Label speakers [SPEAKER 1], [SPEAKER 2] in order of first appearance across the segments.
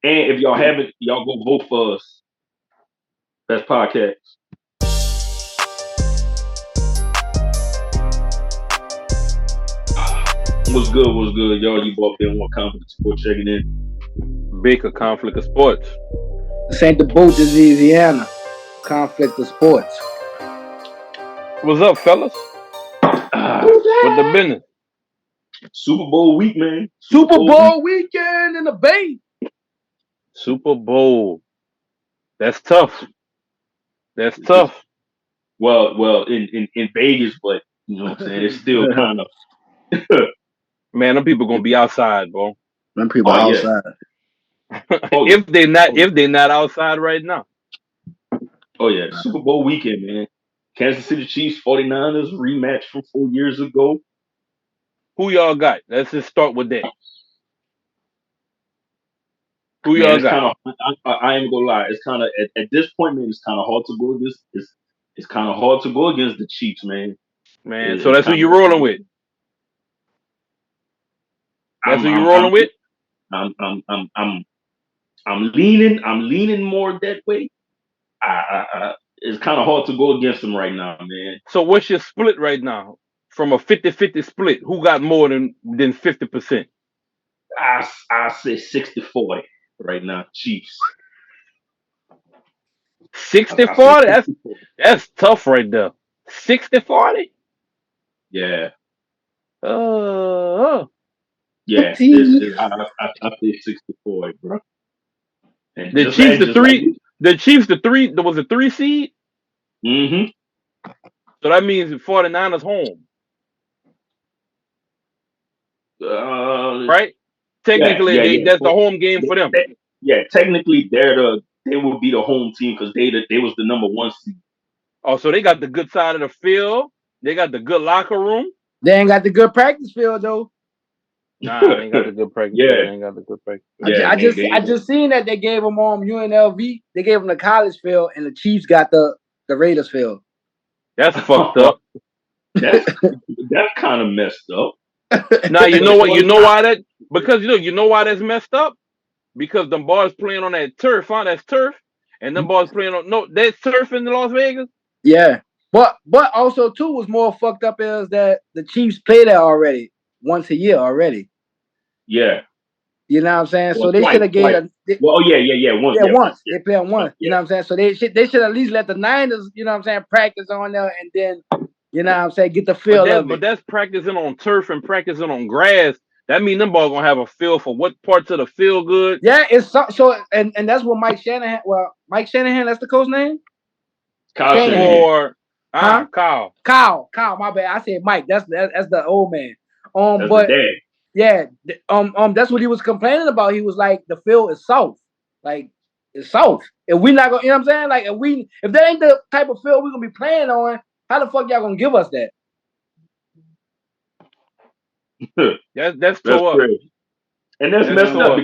[SPEAKER 1] And if y'all haven't, y'all go vote for us. Best podcast. What's good? What's good, y'all? You both been one conflict sport checking in.
[SPEAKER 2] Baker conflict of sports.
[SPEAKER 3] This ain't the boat to Louisiana. Conflict of sports.
[SPEAKER 2] What's up, fellas? What the business?
[SPEAKER 1] Super Bowl week, man.
[SPEAKER 3] Super Bowl weekend in the Bay.
[SPEAKER 2] Super Bowl. That's tough. That's tough.
[SPEAKER 1] Well, in Vegas, but you know what I'm saying, it's still kind of.
[SPEAKER 2] Man, them people gonna be outside, bro.
[SPEAKER 3] Them people outside.
[SPEAKER 2] If they're not outside right now.
[SPEAKER 1] Oh yeah, Super Bowl weekend, man. Kansas City Chiefs, 49ers rematch from 4 years ago.
[SPEAKER 2] Who y'all got? Let's just start with that. Who
[SPEAKER 1] Man,
[SPEAKER 2] y'all
[SPEAKER 1] it's
[SPEAKER 2] got?
[SPEAKER 1] kind of. I ain't gonna lie. It's kind of at this point, man. It's kind of hard to go against. It's kind of hard to go against the Chiefs, man.
[SPEAKER 2] Man, so that's who you rolling with. That's who you rolling with.
[SPEAKER 1] I'm leaning more that way. It's kind of hard to go against them right now, man.
[SPEAKER 2] So what's your split right now? From a 50-50 split, who got more than 50%?
[SPEAKER 1] I say 60-40 right now, Chiefs.
[SPEAKER 2] 60-40? That's tough right there. 60-40?
[SPEAKER 1] Yeah.
[SPEAKER 2] Yeah.
[SPEAKER 1] I say 60-40, bro. And
[SPEAKER 2] the Chiefs, there was a 3 seed.
[SPEAKER 1] Mm-hmm.
[SPEAKER 2] So that means the 49ers home. Right? Technically, that's the home game for them.
[SPEAKER 1] Technically, they will be the home team because they was the number 1 seed.
[SPEAKER 2] Oh, so they got the good side of the field. They got the good locker room.
[SPEAKER 3] They ain't got the good practice field though.
[SPEAKER 2] Nah, they ain't got the good practice field. They ain't got the good practice field.
[SPEAKER 3] I just seen that they gave them UNLV. They gave them the college field, and the Chiefs got the Raiders field.
[SPEAKER 2] That's fucked up.
[SPEAKER 1] That's kind of messed up.
[SPEAKER 2] Now you know what? You know why that? Because you know why that's messed up? Because them boys playing on that turf, that's turf, and them boys playing on that's turf in Las Vegas.
[SPEAKER 3] Yeah, but also too was more fucked up is that the Chiefs play there already once a year already.
[SPEAKER 1] Yeah,
[SPEAKER 3] you know what I'm saying. So they should have gave. Once they play on once. You know what I'm saying. So they should at least let the Niners, you know what I'm saying, practice on there, and then you know what I'm saying, get the feel of it.
[SPEAKER 2] But that's practicing on turf and practicing on grass. That means them boys gonna have a feel for what parts of the field good.
[SPEAKER 3] Yeah, it's so and that's what Mike Shanahan. Well, Mike Shanahan, that's the coach name.
[SPEAKER 1] Kyle
[SPEAKER 2] Shanahan. Kyle.
[SPEAKER 3] My bad. I said Mike. That's the old man.
[SPEAKER 1] That's
[SPEAKER 3] but
[SPEAKER 1] the dad.
[SPEAKER 3] Yeah, that's what he was complaining about. He was like, the field is soft, like it's soft. If we not gonna, you know what I'm saying? Like if that ain't the type of field we're gonna be playing on, how the fuck y'all gonna give us that?
[SPEAKER 2] that's tore up.
[SPEAKER 1] And that's messed up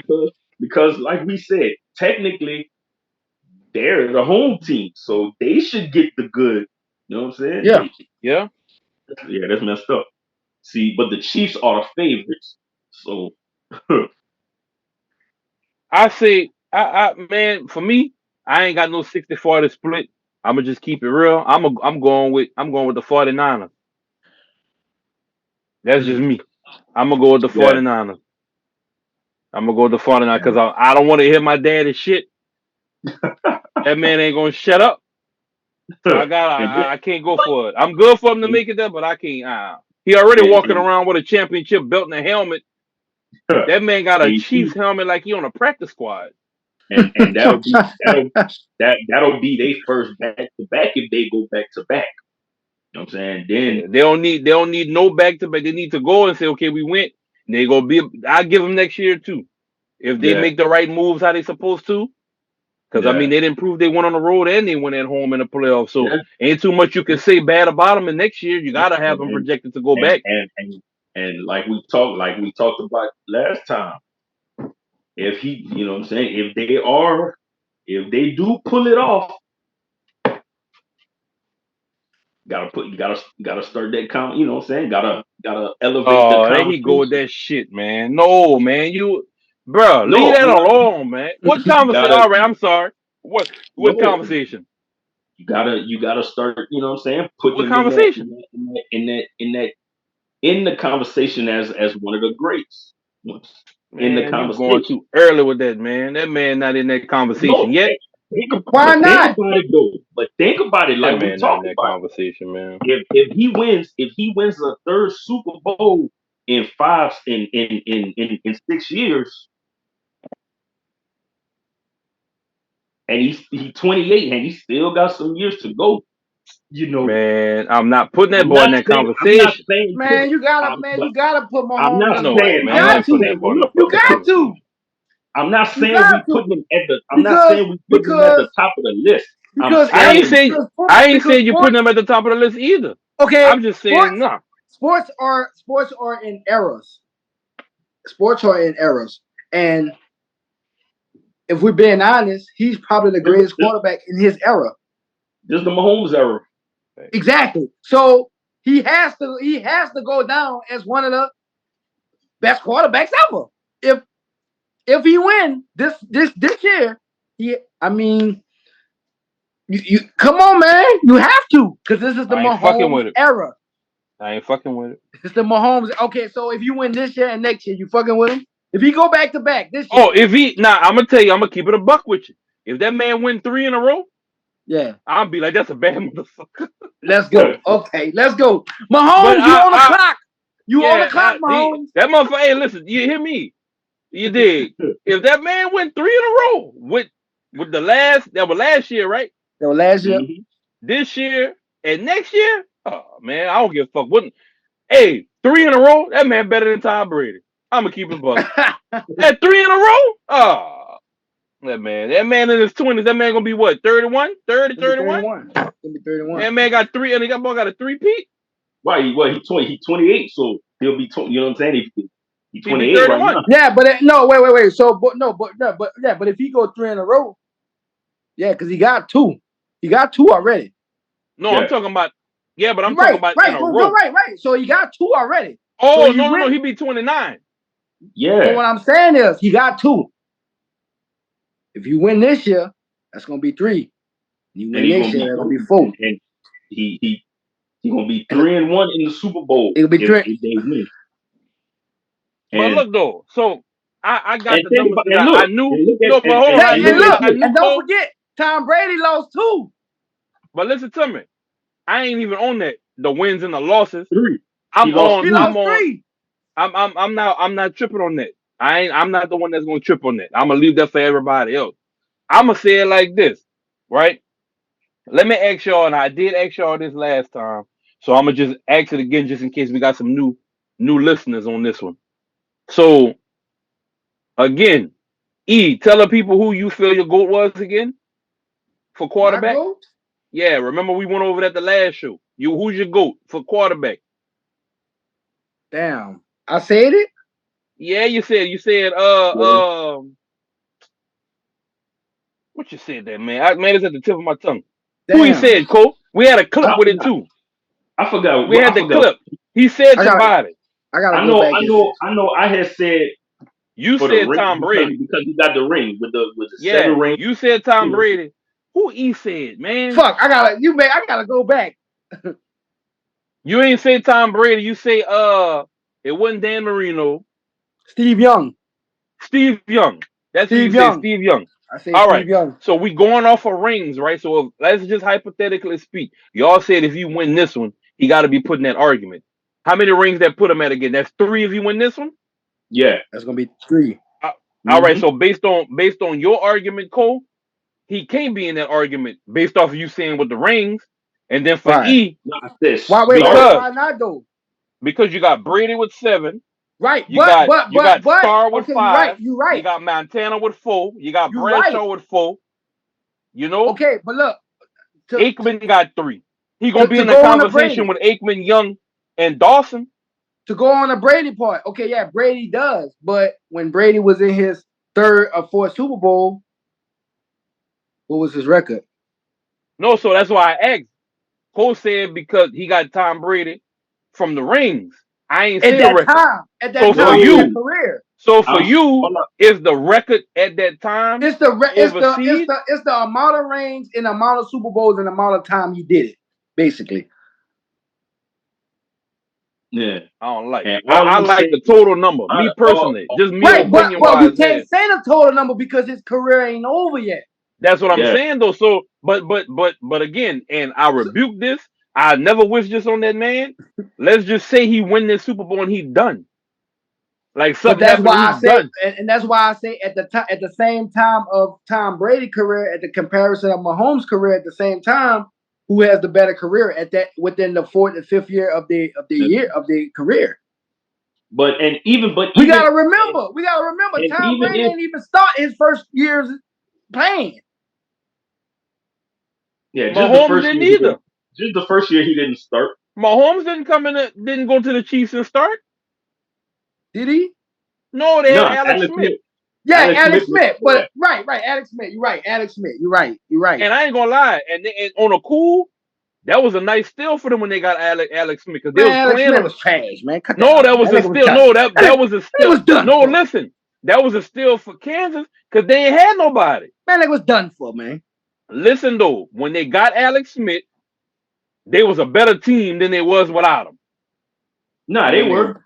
[SPEAKER 1] because like we said, technically they're the home team, so they should get the good. You know what I'm saying?
[SPEAKER 2] Yeah,
[SPEAKER 1] that's messed up. See, but the Chiefs are the favorites, so
[SPEAKER 2] I say, man, for me, I ain't got no 60-40 split. I'ma just keep it real. I'm going with the 49ers. That's just me. I'm gonna go with the 49ers. I'm gonna go with the 49ers because I don't want to hear my daddy shit. That man ain't gonna shut up. So I can't go for it. I'm good for him to make it there, but I can't. He already walking around with a championship belt and a helmet. That man got a Chiefs helmet like he on a practice squad.
[SPEAKER 1] And that'll be their first back to back if they go back to back. You know what I'm saying? Then
[SPEAKER 2] they don't need no back to back. They need to go and say, okay, we went. And they gonna be. I'll give them next year too, if they make the right moves how they supposed to. Because I mean, they didn't prove they went on the road and they went at home in the playoffs. So ain't too much you can say bad about them. And next year you gotta have them projected to go back.
[SPEAKER 1] And like we talked about last time. If you know what I'm saying, if they do pull it off, gotta start that count. You know what I'm saying? Gotta elevate the count.
[SPEAKER 2] There he go with that shit, man. No, man, Bro, leave that alone, man. What conversation? All right, I'm sorry. What conversation?
[SPEAKER 1] You gotta start. You know what I'm saying? Putting
[SPEAKER 2] What
[SPEAKER 1] him
[SPEAKER 2] conversation?
[SPEAKER 1] in the conversation as one of the greats. In the
[SPEAKER 2] Man, you going
[SPEAKER 1] conversation.
[SPEAKER 2] too early with that, man. That man not in that conversation
[SPEAKER 1] No,
[SPEAKER 2] yet.
[SPEAKER 3] Why not?
[SPEAKER 1] Think about it though. But think about it
[SPEAKER 2] That
[SPEAKER 1] like we
[SPEAKER 2] man not in
[SPEAKER 1] talked
[SPEAKER 2] that
[SPEAKER 1] about.
[SPEAKER 2] conversation, man.
[SPEAKER 1] If he wins a third Super Bowl in 6 years, and he's 28 and he still got some years to go. You know,
[SPEAKER 2] Man, I'm not putting that
[SPEAKER 1] I'm
[SPEAKER 2] boy in
[SPEAKER 1] not
[SPEAKER 2] that
[SPEAKER 1] saying I'm not
[SPEAKER 2] conversation.
[SPEAKER 1] saying put
[SPEAKER 3] Man, you gotta put
[SPEAKER 1] I'm
[SPEAKER 3] Mahomes
[SPEAKER 1] not
[SPEAKER 3] in.
[SPEAKER 2] No,
[SPEAKER 1] saying
[SPEAKER 3] You
[SPEAKER 2] man, I'm
[SPEAKER 3] got
[SPEAKER 2] not putting
[SPEAKER 3] to.
[SPEAKER 2] that boy in no
[SPEAKER 3] You
[SPEAKER 2] fucking
[SPEAKER 3] got to.
[SPEAKER 2] conversation.
[SPEAKER 1] I'm not
[SPEAKER 3] You
[SPEAKER 1] saying we
[SPEAKER 3] got
[SPEAKER 1] put
[SPEAKER 3] to.
[SPEAKER 1] him at the I'm not
[SPEAKER 3] Because
[SPEAKER 1] saying we put him at the top of the list. I'm
[SPEAKER 2] I ain't
[SPEAKER 1] saying
[SPEAKER 2] saying you putting him at the top of the list either.
[SPEAKER 3] Okay,
[SPEAKER 2] I'm just saying no.
[SPEAKER 3] Sports are in eras. Sports are in eras, and if we're being honest, he's probably the greatest quarterback in his era.
[SPEAKER 1] This is the Mahomes era.
[SPEAKER 3] Exactly. So he has to go down as one of the best quarterbacks ever. If he win this year, you come on, man, you have to, because this is the
[SPEAKER 2] I ain't fucking with
[SPEAKER 3] Mahomes
[SPEAKER 2] it.
[SPEAKER 3] era.
[SPEAKER 2] I ain't fucking with it.
[SPEAKER 3] It's the Mahomes. Okay, so if you win this year and next year, you fucking with him? If he go back to back this year.
[SPEAKER 2] Oh, I'm gonna tell you, I'm gonna keep it a buck with you. If that man win 3 in a row,
[SPEAKER 3] yeah,
[SPEAKER 2] I'll be like, that's a bad motherfucker.
[SPEAKER 3] Let's go. Okay, let's go. Mahomes, you on the clock. You on the clock, Mahomes.
[SPEAKER 2] That motherfucker, hey, listen, you hear me? You dig? If that man win 3 in a row with that was last year, right?
[SPEAKER 3] That was last year.
[SPEAKER 1] Mm-hmm.
[SPEAKER 2] This year and next year, oh man, I don't give a fuck. Hey, 3 in a row, that man better than Tom Brady. I'm gonna keep it buck. At 3 in a row, that man in his 20s, that man gonna be what, 31, 30, 31?
[SPEAKER 3] Gonna be 31.
[SPEAKER 2] That man got 3, and he got a 3-peat.
[SPEAKER 1] Why? He 28, so he'll be 20. You know what I'm saying? He's 28 right now.
[SPEAKER 3] Yeah, but no, wait. So, but if he go 3 in a row, yeah, because he got 2. He got 2 already.
[SPEAKER 2] No, yeah. I'm talking about. Yeah, but I'm
[SPEAKER 3] talking
[SPEAKER 2] about in a row.
[SPEAKER 3] Right. So he got 2 already.
[SPEAKER 2] Oh, so no, he be 29.
[SPEAKER 1] Yeah.
[SPEAKER 3] But what I'm saying is he got 2. If you win this year, that's gonna be 3. You win next year, that's gonna be 4.
[SPEAKER 1] And he gonna be 3-1 in the Super Bowl.
[SPEAKER 3] It'll be 3
[SPEAKER 1] if they win.
[SPEAKER 2] But look though, so I got the numbers. I knew.
[SPEAKER 3] And don't forget, Tom Brady lost 2.
[SPEAKER 2] But listen to me, I ain't even on that. The wins and the losses.
[SPEAKER 1] 3.
[SPEAKER 2] I'm on
[SPEAKER 3] 3.
[SPEAKER 2] I'm not tripping on that. I'm not the one that's gonna trip on that. I'm gonna leave that for everybody else. I'm gonna say it like this, right? Let me ask y'all, and I did ask y'all this last time, so I'm gonna just ask it again, just in case we got some new listeners on this one. So, again, tell the people who you feel your GOAT was again for quarterback.
[SPEAKER 3] My GOAT?
[SPEAKER 2] Yeah, remember we went over that the last show. Who's your GOAT for quarterback?
[SPEAKER 3] Damn, I said it.
[SPEAKER 2] Yeah, you said what you said there, man? Man, it's at the tip of my tongue. Damn. Who he said, Cole? We had a clip with it too.
[SPEAKER 1] I forgot.
[SPEAKER 2] We had the clip. He said somebody.
[SPEAKER 1] I know. I had said.
[SPEAKER 2] You said Tom Brady
[SPEAKER 1] because he got the ring with the 7 ring.
[SPEAKER 2] You said Tom Brady. Who he said, man?
[SPEAKER 3] Fuck, I gotta go back.
[SPEAKER 2] You ain't say Tom Brady. You say it wasn't Dan Marino.
[SPEAKER 3] Steve Young.
[SPEAKER 2] That's Steve Young. Steve Young.
[SPEAKER 3] I say All Steve Young.
[SPEAKER 2] So we going off of rings, right? So let's just hypothetically speak. Y'all said if you win this one, he got to be put in that argument. How many rings that put him at again? That's 3 if you win this one?
[SPEAKER 1] Yeah.
[SPEAKER 3] That's going to be 3.
[SPEAKER 2] All right. So based on your argument, Cole, he can't be in that argument based off of you saying with the rings. And then for E,
[SPEAKER 3] why not though?
[SPEAKER 2] Because you got Brady with 7.
[SPEAKER 3] Right,
[SPEAKER 2] you got Starr with 5.
[SPEAKER 3] You're right.
[SPEAKER 2] You got Montana with 4. You got Bradshaw with 4. You know?
[SPEAKER 3] Okay, but look.
[SPEAKER 2] Aikman got 3. He gonna be in the conversation with Aikman, Young, and Dawson.
[SPEAKER 3] To go on the Brady part. Okay, yeah, Brady does. But when Brady was in his 3rd or 4th Super Bowl, what was his record?
[SPEAKER 2] No, so that's why I asked. Cole said because he got Tom Brady from the rings. I ain't seen a record.
[SPEAKER 3] At that time of his career.
[SPEAKER 2] So for you, is the record at that time
[SPEAKER 3] it's the
[SPEAKER 2] overseas?
[SPEAKER 3] it's the amount of rings and the amount of Super Bowls and the amount of time he did it, basically.
[SPEAKER 1] Yeah,
[SPEAKER 2] I don't like.
[SPEAKER 1] I
[SPEAKER 2] like the total number. Me personally, just me
[SPEAKER 3] right,
[SPEAKER 2] opinion
[SPEAKER 3] but we
[SPEAKER 2] wise.
[SPEAKER 3] can't say the total number because his career ain't over yet.
[SPEAKER 2] That's what I'm saying though. So, but again, and I rebuke this. I never wish this on that man. Let's just say he win this Super Bowl and he done. Like something happened, he's done.
[SPEAKER 3] And that's why I say at the same time of Tom Brady's career, at the comparison of Mahomes' career at the same time, who has the better career at that within the 4th and 5th year of the career.
[SPEAKER 1] But
[SPEAKER 3] we gotta remember, Tom Brady didn't even start his first years playing.
[SPEAKER 1] Yeah,
[SPEAKER 2] Mahomes didn't either.
[SPEAKER 1] Just the first year he didn't start.
[SPEAKER 2] Mahomes didn't go to the Chiefs and start.
[SPEAKER 3] Did he?
[SPEAKER 2] No, they had Alex Smith.
[SPEAKER 3] Yeah, Alex Smith. But right, Alex Smith. You're right, Alex Smith. You're right.
[SPEAKER 2] And I ain't gonna lie. And on a cool, that was a nice steal for them when they got Alex Smith because they was
[SPEAKER 3] Alex
[SPEAKER 2] playing.
[SPEAKER 3] Smith was trash, man.
[SPEAKER 2] That was a steal. No, that was a steal.
[SPEAKER 3] Was done.
[SPEAKER 2] No, listen, that was a steal for Kansas because they ain't had nobody.
[SPEAKER 3] Man, it was done for, man.
[SPEAKER 2] Listen though, when they got Alex Smith, they was a better team than they was without him.
[SPEAKER 1] No, they were.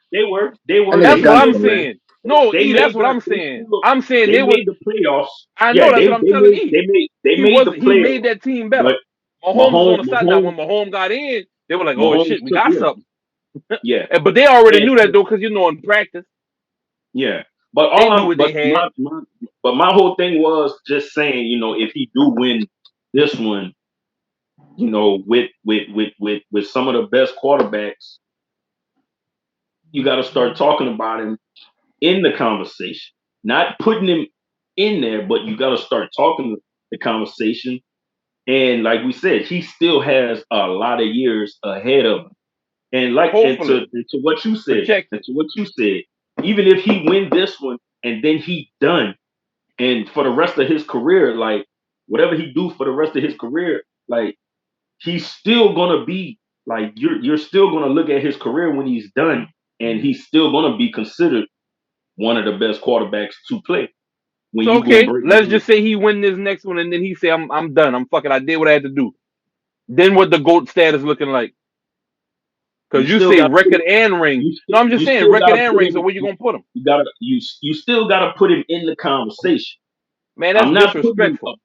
[SPEAKER 2] That's what I'm saying. No, that's what I'm saying. I'm saying
[SPEAKER 1] they made the playoffs.
[SPEAKER 2] I know that's what I'm telling you.
[SPEAKER 1] They made the playoffs.
[SPEAKER 2] He made that team better. Mahomes was on the side. Now when Mahomes got in, they were like, "Oh shit, we got something."
[SPEAKER 1] Yeah,
[SPEAKER 2] but they already knew that though, because in practice.
[SPEAKER 1] Yeah, but my whole thing was just saying, if he do win this one, with some of the best quarterbacks, you got to start talking about him in the conversation, not putting him in there, but you got to start talking the conversation. And like we said, he still has a lot of years ahead of him. And to what you said, even if he win this one and then he done, and for the rest of his career, like whatever he do for the rest of his career, like he's still gonna be like you're still gonna look at his career when he's done, and he's still gonna be considered one of the best quarterbacks to play.
[SPEAKER 2] Let's just say he win this next one and then he say I'm done. I'm fucking. I did what I had to do. Then what the GOAT status looking like? Because you say record and rings. No, I'm just saying record and rings. So where you gonna put him?
[SPEAKER 1] You still gotta put him in the conversation.
[SPEAKER 2] Man, that's disrespectful.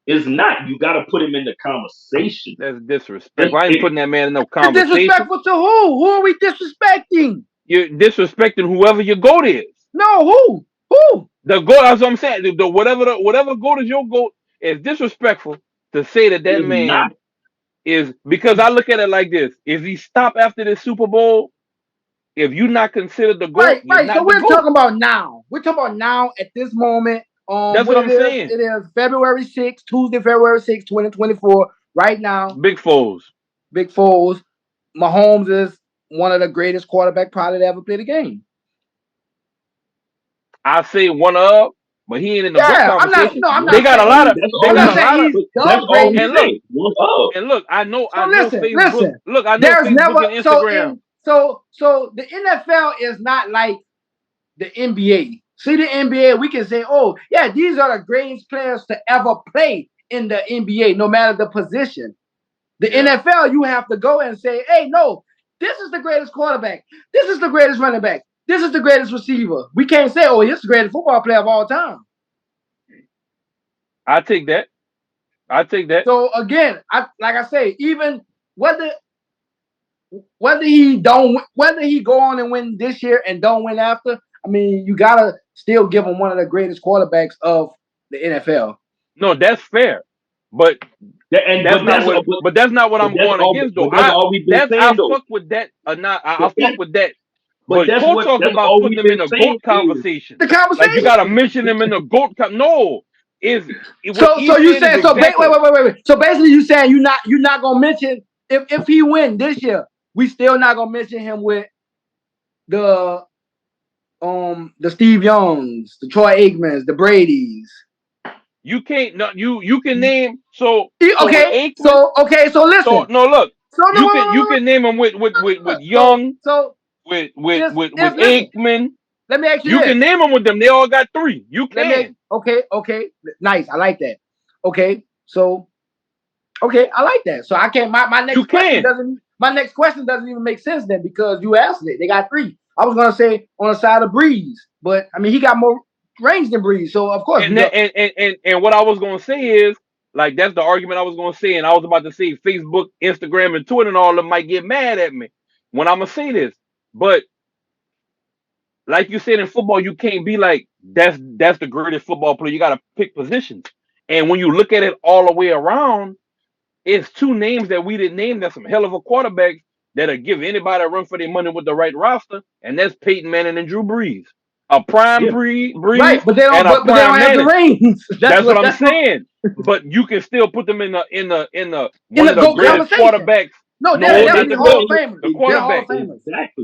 [SPEAKER 1] It's not. You gotta put him in the conversation.
[SPEAKER 2] That's disrespectful. I ain't putting that man in no conversation.
[SPEAKER 3] Disrespectful to who? Who are we disrespecting?
[SPEAKER 2] You're disrespecting whoever your GOAT is.
[SPEAKER 3] No, who? Who?
[SPEAKER 2] The GOAT. That's what I'm saying. Whatever GOAT is your GOAT is disrespectful to say that man
[SPEAKER 1] not.
[SPEAKER 2] Is because I look at it like this: if he stop after this Super Bowl, if you not considered the GOAT,
[SPEAKER 3] right. So we're talking about now. We're talking about now at this moment.
[SPEAKER 2] That's what I'm saying.
[SPEAKER 3] It is February 6th, Tuesday, February 6th, 2024. Right now,
[SPEAKER 2] big foes.
[SPEAKER 3] Mahomes is one of the greatest quarterbacks probably to ever play the game.
[SPEAKER 2] I say one of. But he ain't in the GOAT conversation.
[SPEAKER 3] I'm not.
[SPEAKER 2] They got a lot of.
[SPEAKER 3] And
[SPEAKER 2] look, I know
[SPEAKER 3] listen,
[SPEAKER 2] Facebook. Look, I know
[SPEAKER 3] there's
[SPEAKER 2] Facebook and Instagram.
[SPEAKER 3] So the NFL is not like the NBA. See, the NBA, we can say, oh yeah, these are the greatest players to ever play in the NBA, no matter the position. The NFL, you have to go and say, hey, no, this is the greatest quarterback. This is the greatest running back. This is the greatest receiver. We can't say, oh, he's the greatest football player of all time.
[SPEAKER 2] I take that.
[SPEAKER 3] So again, like I say, even whether he go on and win this year and don't win after, I mean, you gotta still give him one of the greatest quarterbacks of the NFL.
[SPEAKER 2] No, that's fair, but that's not what I'm going against though. I fuck with that or not. I fuck with that. But Coach talking about putting them in a GOAT conversation.
[SPEAKER 3] The conversation.
[SPEAKER 2] Like you gotta mention them in the GOAT. No,
[SPEAKER 3] so you saying so? Wait. So basically, you saying you're not gonna mention if he win this year, we still not gonna mention him with the Steve Youngs, the Troy Aikmans, the Bradys.
[SPEAKER 2] You can't. No, you can name. So
[SPEAKER 3] okay. So listen.
[SPEAKER 2] Look. You can name them with Young. With Aikman.
[SPEAKER 3] let me ask you
[SPEAKER 2] You
[SPEAKER 3] this.
[SPEAKER 2] can name them with them. They all got 3. You can.
[SPEAKER 3] Okay. Nice. I like that. Okay. So, I like that. So I can't. My next question doesn't even make sense then because you answered it. They got 3. I was gonna say on the side of Breeze, but I mean he got more range than Breeze. So of course,
[SPEAKER 2] And what I was gonna say is like that's the argument I was gonna say, and I was about to say Facebook, Instagram, and Twitter, and all of them might get mad at me when I'm gonna say this, but like you said in football, you can't be like that's the greatest football player. You got to pick positions, and when you look at it all the way around, it's 2 names that we didn't name. That's some hell of a quarterbacks that'll give anybody a run for their money with the right roster, and that's Peyton Manning and Drew Brees. A prime Breeze
[SPEAKER 3] right, but they don't.
[SPEAKER 2] and a
[SPEAKER 3] But they don't
[SPEAKER 2] prime
[SPEAKER 3] have the
[SPEAKER 2] Manning.
[SPEAKER 3] rings.
[SPEAKER 2] That's what I'm saying. But you can still put them in the
[SPEAKER 3] In
[SPEAKER 2] one
[SPEAKER 3] the
[SPEAKER 2] of the
[SPEAKER 3] GOAT
[SPEAKER 2] greatest
[SPEAKER 3] conversation.
[SPEAKER 2] quarterbacks.
[SPEAKER 3] No,
[SPEAKER 2] No,
[SPEAKER 3] they're
[SPEAKER 2] not the
[SPEAKER 3] definitely Hall
[SPEAKER 2] GOAT.
[SPEAKER 3] of Famers.
[SPEAKER 2] The
[SPEAKER 3] They're Hall
[SPEAKER 2] quarterback.
[SPEAKER 3] of Famers.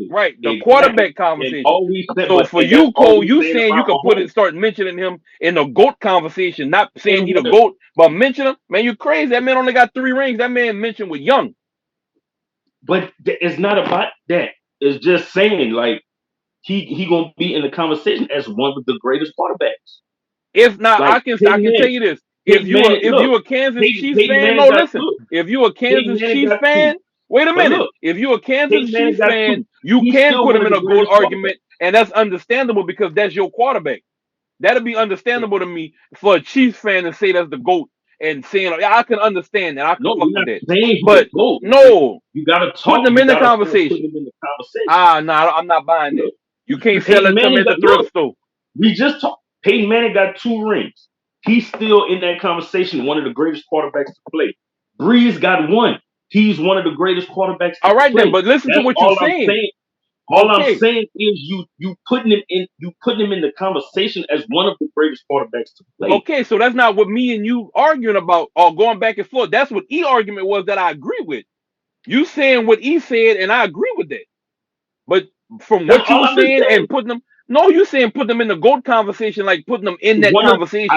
[SPEAKER 2] Right, the
[SPEAKER 1] Exactly.
[SPEAKER 2] quarterback
[SPEAKER 1] And
[SPEAKER 2] conversation.
[SPEAKER 1] all we said,
[SPEAKER 2] So for
[SPEAKER 1] and that's
[SPEAKER 2] you,
[SPEAKER 1] all
[SPEAKER 2] Cole,
[SPEAKER 1] we
[SPEAKER 2] you
[SPEAKER 1] saying
[SPEAKER 2] saying you
[SPEAKER 1] about
[SPEAKER 2] could
[SPEAKER 1] Mahomes.
[SPEAKER 2] start mentioning him in the GOAT conversation, not saying
[SPEAKER 1] And
[SPEAKER 2] he the
[SPEAKER 1] what?
[SPEAKER 2] GOAT, but mention him. Man, you crazy. That man only got 3 rings. That man mentioned with Young.
[SPEAKER 1] But it's not about that. It's just saying like he gonna be in the conversation as one of the greatest quarterbacks.
[SPEAKER 2] If not,
[SPEAKER 1] Like
[SPEAKER 2] I can tell you this.
[SPEAKER 1] Peyton Manning.
[SPEAKER 2] If
[SPEAKER 1] Look,
[SPEAKER 2] you a Kansas Chiefs
[SPEAKER 1] Peyton
[SPEAKER 2] fan,
[SPEAKER 1] Manning
[SPEAKER 2] no,
[SPEAKER 1] got
[SPEAKER 2] listen.
[SPEAKER 1] look.
[SPEAKER 2] If you a
[SPEAKER 1] Peyton
[SPEAKER 2] Kansas
[SPEAKER 1] Manning
[SPEAKER 2] Chiefs
[SPEAKER 1] got 2.
[SPEAKER 2] fan, wait a
[SPEAKER 1] But
[SPEAKER 2] minute.
[SPEAKER 1] look,
[SPEAKER 2] If you a Kansas
[SPEAKER 1] Peyton
[SPEAKER 2] Chiefs
[SPEAKER 1] Manning got
[SPEAKER 2] fan,
[SPEAKER 1] 2.
[SPEAKER 2] you
[SPEAKER 1] He's
[SPEAKER 2] can
[SPEAKER 1] still
[SPEAKER 2] put
[SPEAKER 1] one
[SPEAKER 2] him
[SPEAKER 1] of
[SPEAKER 2] in
[SPEAKER 1] the
[SPEAKER 2] a GOAT
[SPEAKER 1] greatest quarterbacks.
[SPEAKER 2] argument, and that's understandable because that's your quarterback. That'll be understandable to me for a Chiefs fan to say that's the GOAT and saying, yeah, I can understand that. I can
[SPEAKER 1] No,
[SPEAKER 2] fuck
[SPEAKER 1] we're
[SPEAKER 2] with
[SPEAKER 1] not
[SPEAKER 2] that.
[SPEAKER 1] saying he's the
[SPEAKER 2] But
[SPEAKER 1] GOAT.
[SPEAKER 2] no,
[SPEAKER 1] You gotta
[SPEAKER 2] put
[SPEAKER 1] talk.
[SPEAKER 2] them
[SPEAKER 1] You
[SPEAKER 2] in the
[SPEAKER 1] gotta start putting
[SPEAKER 2] conversation.
[SPEAKER 1] him in the conversation.
[SPEAKER 2] No, I'm not buying that.
[SPEAKER 1] Look,
[SPEAKER 2] You can't sell
[SPEAKER 1] Peyton
[SPEAKER 2] it to me
[SPEAKER 1] Manning
[SPEAKER 2] at the
[SPEAKER 1] got
[SPEAKER 2] thrift
[SPEAKER 1] look.
[SPEAKER 2] store.
[SPEAKER 1] We just talked. Peyton Manning got 2 rings. He's still in that conversation. One of the greatest quarterbacks to play. Breeze got 1. He's one of the greatest quarterbacks to
[SPEAKER 2] All right then,
[SPEAKER 1] play.
[SPEAKER 2] but listen to
[SPEAKER 1] That's
[SPEAKER 2] what you're
[SPEAKER 1] all I'm
[SPEAKER 2] saying.
[SPEAKER 1] saying. All I'm
[SPEAKER 2] Okay.
[SPEAKER 1] saying is you putting him in the conversation as one of the greatest quarterbacks to play.
[SPEAKER 2] Okay, so that's not what me and you arguing about or going back and forth. That's what argument was that I agree with. You saying what said, and I agree with that. But from
[SPEAKER 1] That's
[SPEAKER 2] what you
[SPEAKER 1] all
[SPEAKER 2] were
[SPEAKER 1] I've been
[SPEAKER 2] saying
[SPEAKER 1] saying.
[SPEAKER 2] and putting them, no, you saying put them in the GOAT conversation, like putting them in that
[SPEAKER 1] One of
[SPEAKER 2] conversation.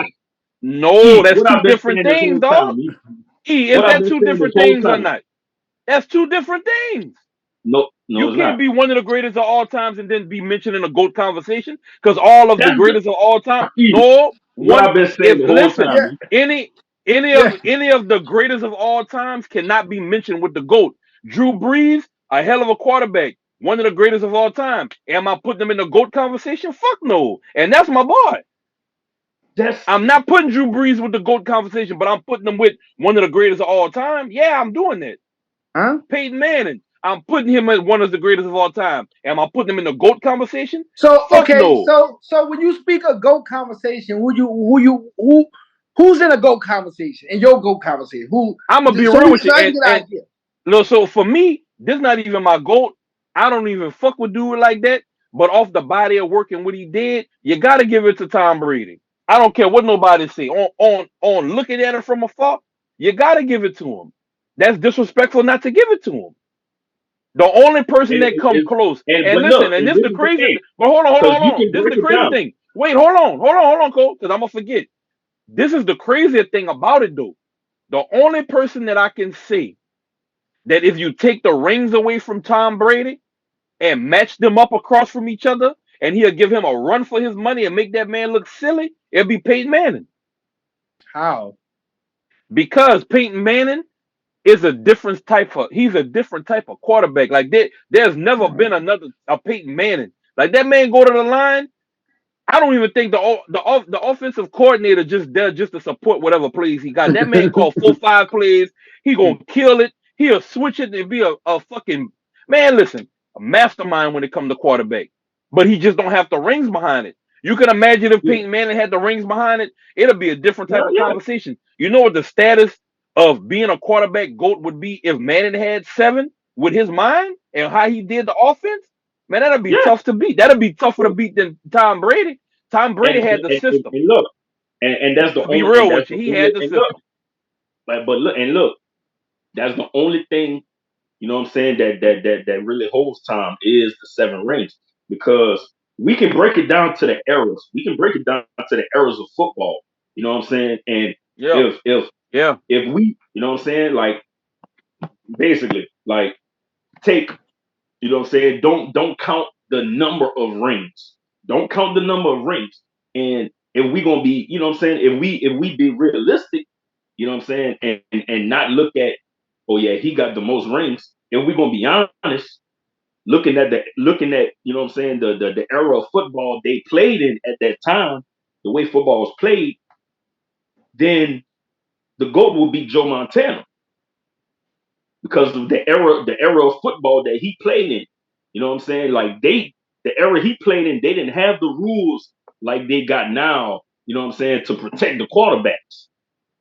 [SPEAKER 2] No, that's
[SPEAKER 1] what
[SPEAKER 2] 2
[SPEAKER 1] I've been
[SPEAKER 2] different
[SPEAKER 1] saying this
[SPEAKER 2] things,
[SPEAKER 1] whole
[SPEAKER 2] dog.
[SPEAKER 1] time.
[SPEAKER 2] Is
[SPEAKER 1] What I've
[SPEAKER 2] that
[SPEAKER 1] been
[SPEAKER 2] 2
[SPEAKER 1] saying this
[SPEAKER 2] different
[SPEAKER 1] whole
[SPEAKER 2] things or
[SPEAKER 1] time.
[SPEAKER 2] not? That's 2 different things.
[SPEAKER 1] No,
[SPEAKER 2] You
[SPEAKER 1] it's
[SPEAKER 2] can't
[SPEAKER 1] not.
[SPEAKER 2] be one of the greatest of all times and then be mentioned in a GOAT conversation because all of the
[SPEAKER 1] That's
[SPEAKER 2] greatest of all time.
[SPEAKER 1] the,
[SPEAKER 2] No,
[SPEAKER 1] what
[SPEAKER 2] one.
[SPEAKER 1] I've been saying
[SPEAKER 2] If
[SPEAKER 1] the whole
[SPEAKER 2] listen,
[SPEAKER 3] Yeah,
[SPEAKER 1] time.
[SPEAKER 2] any
[SPEAKER 3] yeah.
[SPEAKER 2] any of the greatest of all times cannot be mentioned with the GOAT. Drew Brees, a hell of a quarterback, one of the greatest of all time. Am I putting them in the GOAT conversation? Fuck no. And that's my boy.
[SPEAKER 1] That's
[SPEAKER 2] I'm not putting Drew Brees with the GOAT conversation, but I'm putting him with one of the greatest of all time. Yeah, I'm doing that.
[SPEAKER 3] Huh?
[SPEAKER 2] Peyton Manning, I'm putting him as one of the greatest of all time. Am I putting him in the GOAT conversation?
[SPEAKER 3] So
[SPEAKER 2] Fuck
[SPEAKER 3] okay,
[SPEAKER 2] no.
[SPEAKER 3] so when you speak of GOAT conversation, who's in a GOAT conversation? In your GOAT conversation, who?
[SPEAKER 2] I'm gonna be
[SPEAKER 3] So
[SPEAKER 2] real with you.
[SPEAKER 3] I can get an idea.
[SPEAKER 2] No, so for me, this not even my GOAT. I don't even fuck with dude like that. But off the body of work and what he did, you gotta give it to Tom Brady. I don't care what nobody say. On looking at it from afar, you gotta give it to him. That's disrespectful not to give it to him. The only person that come close, and
[SPEAKER 1] but
[SPEAKER 2] listen,
[SPEAKER 1] look,
[SPEAKER 2] and
[SPEAKER 1] and
[SPEAKER 2] this
[SPEAKER 1] this
[SPEAKER 2] the
[SPEAKER 1] is the
[SPEAKER 2] crazy.
[SPEAKER 1] thing,
[SPEAKER 2] But
[SPEAKER 1] because you
[SPEAKER 2] hold on.
[SPEAKER 1] can
[SPEAKER 2] This is
[SPEAKER 1] break
[SPEAKER 2] the
[SPEAKER 1] it
[SPEAKER 2] crazy
[SPEAKER 1] down.
[SPEAKER 2] thing. Wait, hold on, Cole, because I'm gonna forget. This is the crazier thing about it, though. The only person that I can say that if you take the rings away from Tom Brady and match them up across from each other, and he'll give him a run for his money and make that man look silly, it'll be Peyton Manning.
[SPEAKER 3] How?
[SPEAKER 2] Because Peyton Manning is he's a different type of quarterback. Like there's never been a Peyton Manning. Like that man go to the line. I don't even think the offensive coordinator just there just to support whatever plays he got. That man called 4-5 plays. He gonna kill it. He'll switch it and be a fucking man. Listen, a mastermind when it comes to quarterback. But he just don't have the rings behind it. You can imagine if
[SPEAKER 1] Yeah,
[SPEAKER 2] Peyton Manning had the rings behind it, it'll be a different type
[SPEAKER 1] hell
[SPEAKER 2] of
[SPEAKER 1] yeah.
[SPEAKER 2] conversation. You know what the status of being a quarterback GOAT would be if Manning had 7 with his mind and how he did the offense? Man, that'd be
[SPEAKER 1] Yeah.
[SPEAKER 2] tough to beat. That'd be tougher to beat than Tom Brady. Tom Brady had the system.
[SPEAKER 1] And look, and that's the
[SPEAKER 2] To be
[SPEAKER 1] only,
[SPEAKER 2] real with you, he had the
[SPEAKER 1] and look,
[SPEAKER 2] system.
[SPEAKER 1] but look, that's the only thing, you know what I'm saying, that really holds Tom is the 7 rings. Because we can break it down to the eras. We can break it down to the eras of football. You know what I'm saying? And
[SPEAKER 2] Yeah,
[SPEAKER 1] if if
[SPEAKER 2] yeah.
[SPEAKER 1] if we, you know what I'm saying, like basically, like take, you know what I'm saying, don't count the number of rings. Don't count the number of rings. And if we gonna be, you know what I'm saying, if we be realistic, you know what I'm saying, and not look at, oh yeah, he got the most rings. If we gonna be honest, looking at, you know what I'm saying, the era of football they played in at that time, the way football was played, then the GOAT will be Joe Montana because of the era of football that he played in. You know what I'm saying? Like the era he played in, they didn't have the rules like they got now, you know what I'm saying, to protect the quarterbacks.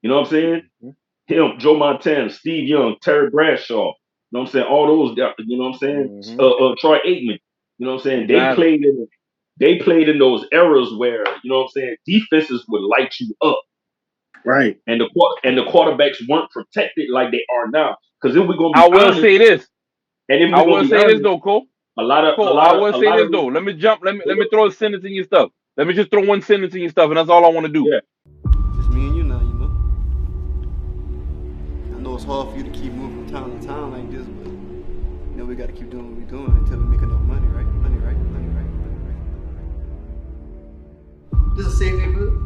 [SPEAKER 1] You know what I'm saying? Him, Joe Montana, Steve Young, Terry Bradshaw, you know what I'm saying? All those, you know what I'm saying? Troy Aikman, you know what I'm saying?
[SPEAKER 2] Exactly.
[SPEAKER 1] They played in those eras where, you know what I'm saying, defenses would light you up.
[SPEAKER 3] Right.
[SPEAKER 1] And the quarterbacks weren't protected like they are now. Because if we're gonna be
[SPEAKER 2] I will
[SPEAKER 1] honest,
[SPEAKER 2] say this.
[SPEAKER 1] and if
[SPEAKER 2] I
[SPEAKER 1] we're gonna
[SPEAKER 2] will
[SPEAKER 1] be
[SPEAKER 2] say this
[SPEAKER 1] honest,
[SPEAKER 2] though, Cole.
[SPEAKER 1] a lot of
[SPEAKER 2] I will say this
[SPEAKER 1] of
[SPEAKER 2] though. Let me jump. Let me throw a sentence in your stuff. Let me just throw one sentence in your stuff, and that's all I want to do.
[SPEAKER 1] yeah.
[SPEAKER 4] Just me and you now, you know. I know it's hard for you to keep moving from town to town like this, but you know we gotta keep doing what we're doing until we make enough money, right? Money, right? This is a safe neighborhood?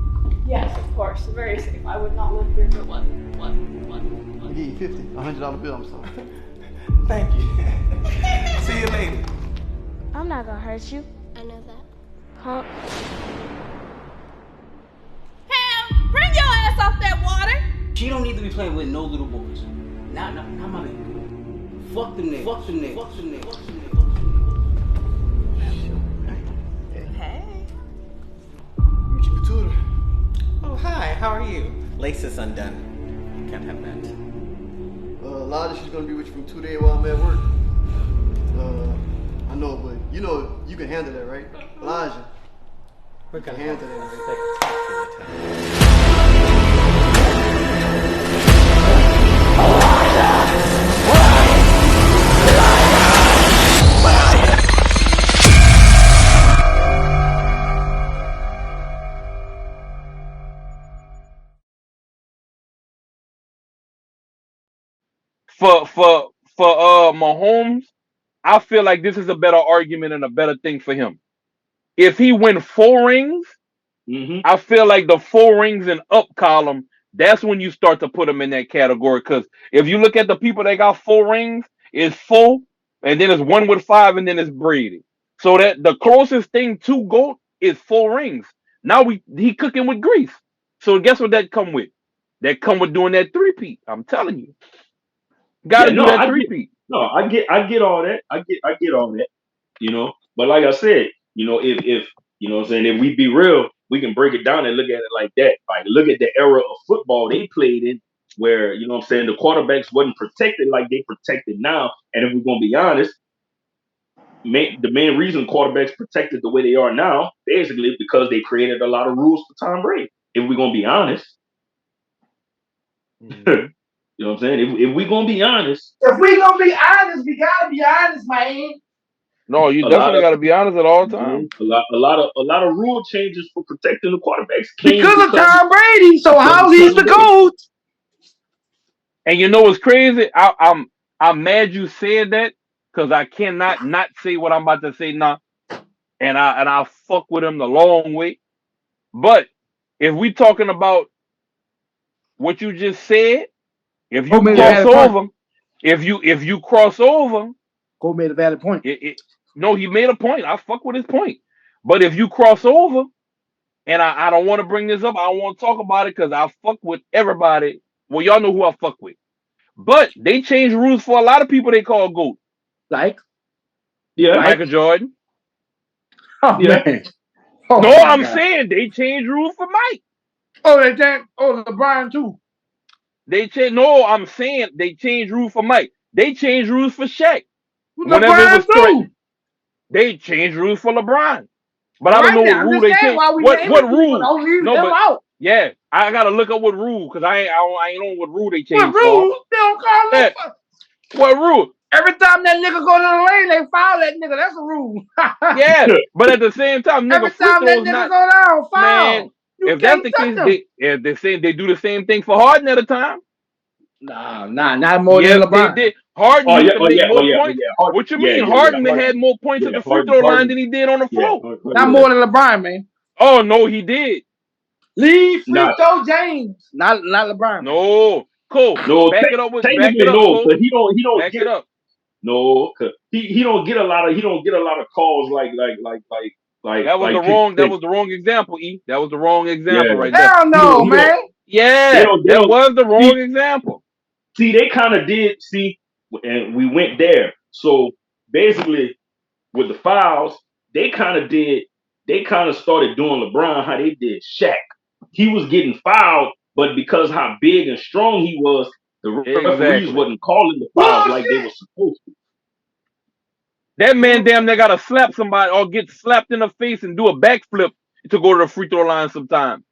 [SPEAKER 5] Yes, of course. Very safe. I would not live here if it wasn't.
[SPEAKER 4] I'll give you 50, $100 bill, I'm sorry.
[SPEAKER 6] Thank you. See you later.
[SPEAKER 7] I'm not gonna hurt you.
[SPEAKER 8] I know that.
[SPEAKER 7] Huh?
[SPEAKER 5] Ham, bring your ass off that water.
[SPEAKER 9] She don't need to be playing with no little boys. Not my baby. Fuck them niggas. Fuck them niggas. Fuck them niggas. Fuck them niggas.
[SPEAKER 6] Hey.
[SPEAKER 4] Meet your tutor.
[SPEAKER 6] Oh, hi. How are you? Lace is undone. You can't have that.
[SPEAKER 4] Elijah, she's gonna be with you from 2 days while I'm at work. I know, but you know you can handle that, right? Elijah.
[SPEAKER 6] We're gonna
[SPEAKER 4] handle that, right?
[SPEAKER 2] For Mahomes, I feel like this is a better argument and a better thing for him. If he win 4 rings, I feel like the 4 rings and up column, that's when you start to put him in that category. Because if you look at the people that got 4 rings, it's 4, and then it's 1 with 5, and then it's Brady. So that the closest thing to GOAT is 4 rings. Now he cooking with grease. So guess what that come with? That come with doing that 3-peat. I'm telling you. Gotta do that 3-peat.
[SPEAKER 1] I get all that. I get all that. You know, but like I said, you know, if you know what I'm saying, if we be real, we can break it down and look at it like that. Like look at the era of football they played in where, you know what I'm saying, the quarterbacks wasn't protected like they protected now. And if we're gonna be honest, the main reason quarterbacks protected the way they are now, basically because they created a lot of rules for Tom Brady. If we're gonna be honest. You know what I'm saying? If we're gonna be honest.
[SPEAKER 3] If we gonna be honest, we gotta be honest, man.
[SPEAKER 2] No, you definitely gotta be honest at all times.
[SPEAKER 1] A lot of rule changes for protecting the quarterbacks
[SPEAKER 3] because of Tom Brady. So how's he's the GOAT?
[SPEAKER 2] And you know what's crazy? I'm mad you said that because I cannot not say what I'm about to say now. And I fuck with him the long way. But if we talking about what you just said, if you cross over, if you cross over,
[SPEAKER 3] Cole made a valid point.
[SPEAKER 2] No, he made a point. I fuck with his point. But if you cross over, and I don't want to bring this up, I don't want to talk about it because I fuck with everybody. Well, y'all know who I fuck with. But they changed rules for a lot of people they call GOAT.
[SPEAKER 3] Like?
[SPEAKER 1] Yeah.
[SPEAKER 2] Michael Jordan.
[SPEAKER 3] Oh, yeah. Man.
[SPEAKER 2] Oh, no, I'm saying they changed rules for Mike.
[SPEAKER 3] Oh, they changed. Oh, LeBron too.
[SPEAKER 2] No, I'm saying they changed rules for Mike. They changed rules for Shaq.
[SPEAKER 3] Whenever it was through.
[SPEAKER 2] They changed rules for LeBron. But I don't know what rule they changed. What rule? No, but yeah, I gotta look up what rule because I ain't know what rule they changed.
[SPEAKER 3] What rule? They don't call
[SPEAKER 2] it. What rule?
[SPEAKER 3] Every time that nigga go to the lane, they foul that nigga. That's a rule.
[SPEAKER 2] Yeah, but at the same time, nigga,
[SPEAKER 3] every time that nigga go down, foul.
[SPEAKER 2] Man, if that's the case, they do the same thing for Harden at a time.
[SPEAKER 3] Nah, not more
[SPEAKER 2] Yes,
[SPEAKER 3] than LeBron.
[SPEAKER 2] they did. Harden used to make more points.
[SPEAKER 1] Harden,
[SPEAKER 2] What you mean? Harden had more points at the free throw line than he did on the floor.
[SPEAKER 3] Not more than LeBron, man.
[SPEAKER 2] Oh no, he did.
[SPEAKER 3] Leave free throw James. Not LeBron.
[SPEAKER 2] No, Cole.
[SPEAKER 1] No,
[SPEAKER 2] back it up with
[SPEAKER 1] technically no,
[SPEAKER 2] Cole.
[SPEAKER 1] because he don't
[SPEAKER 2] back
[SPEAKER 1] get
[SPEAKER 2] it up.
[SPEAKER 1] No, cause he don't get a lot of calls like
[SPEAKER 2] that was the wrong that was the wrong example, E. That was the wrong example right there.
[SPEAKER 3] Hell no, man.
[SPEAKER 2] Yeah, that was the wrong example.
[SPEAKER 1] See, they kind of did and we went there. So basically, with the fouls, they kind of started doing LeBron how they did Shaq. He was getting fouled, but because how big and strong he was, the referees wasn't calling the fouls like they were supposed to.
[SPEAKER 2] That man damn near gotta slap somebody or get slapped in the face and do a backflip to go to the free throw line sometime.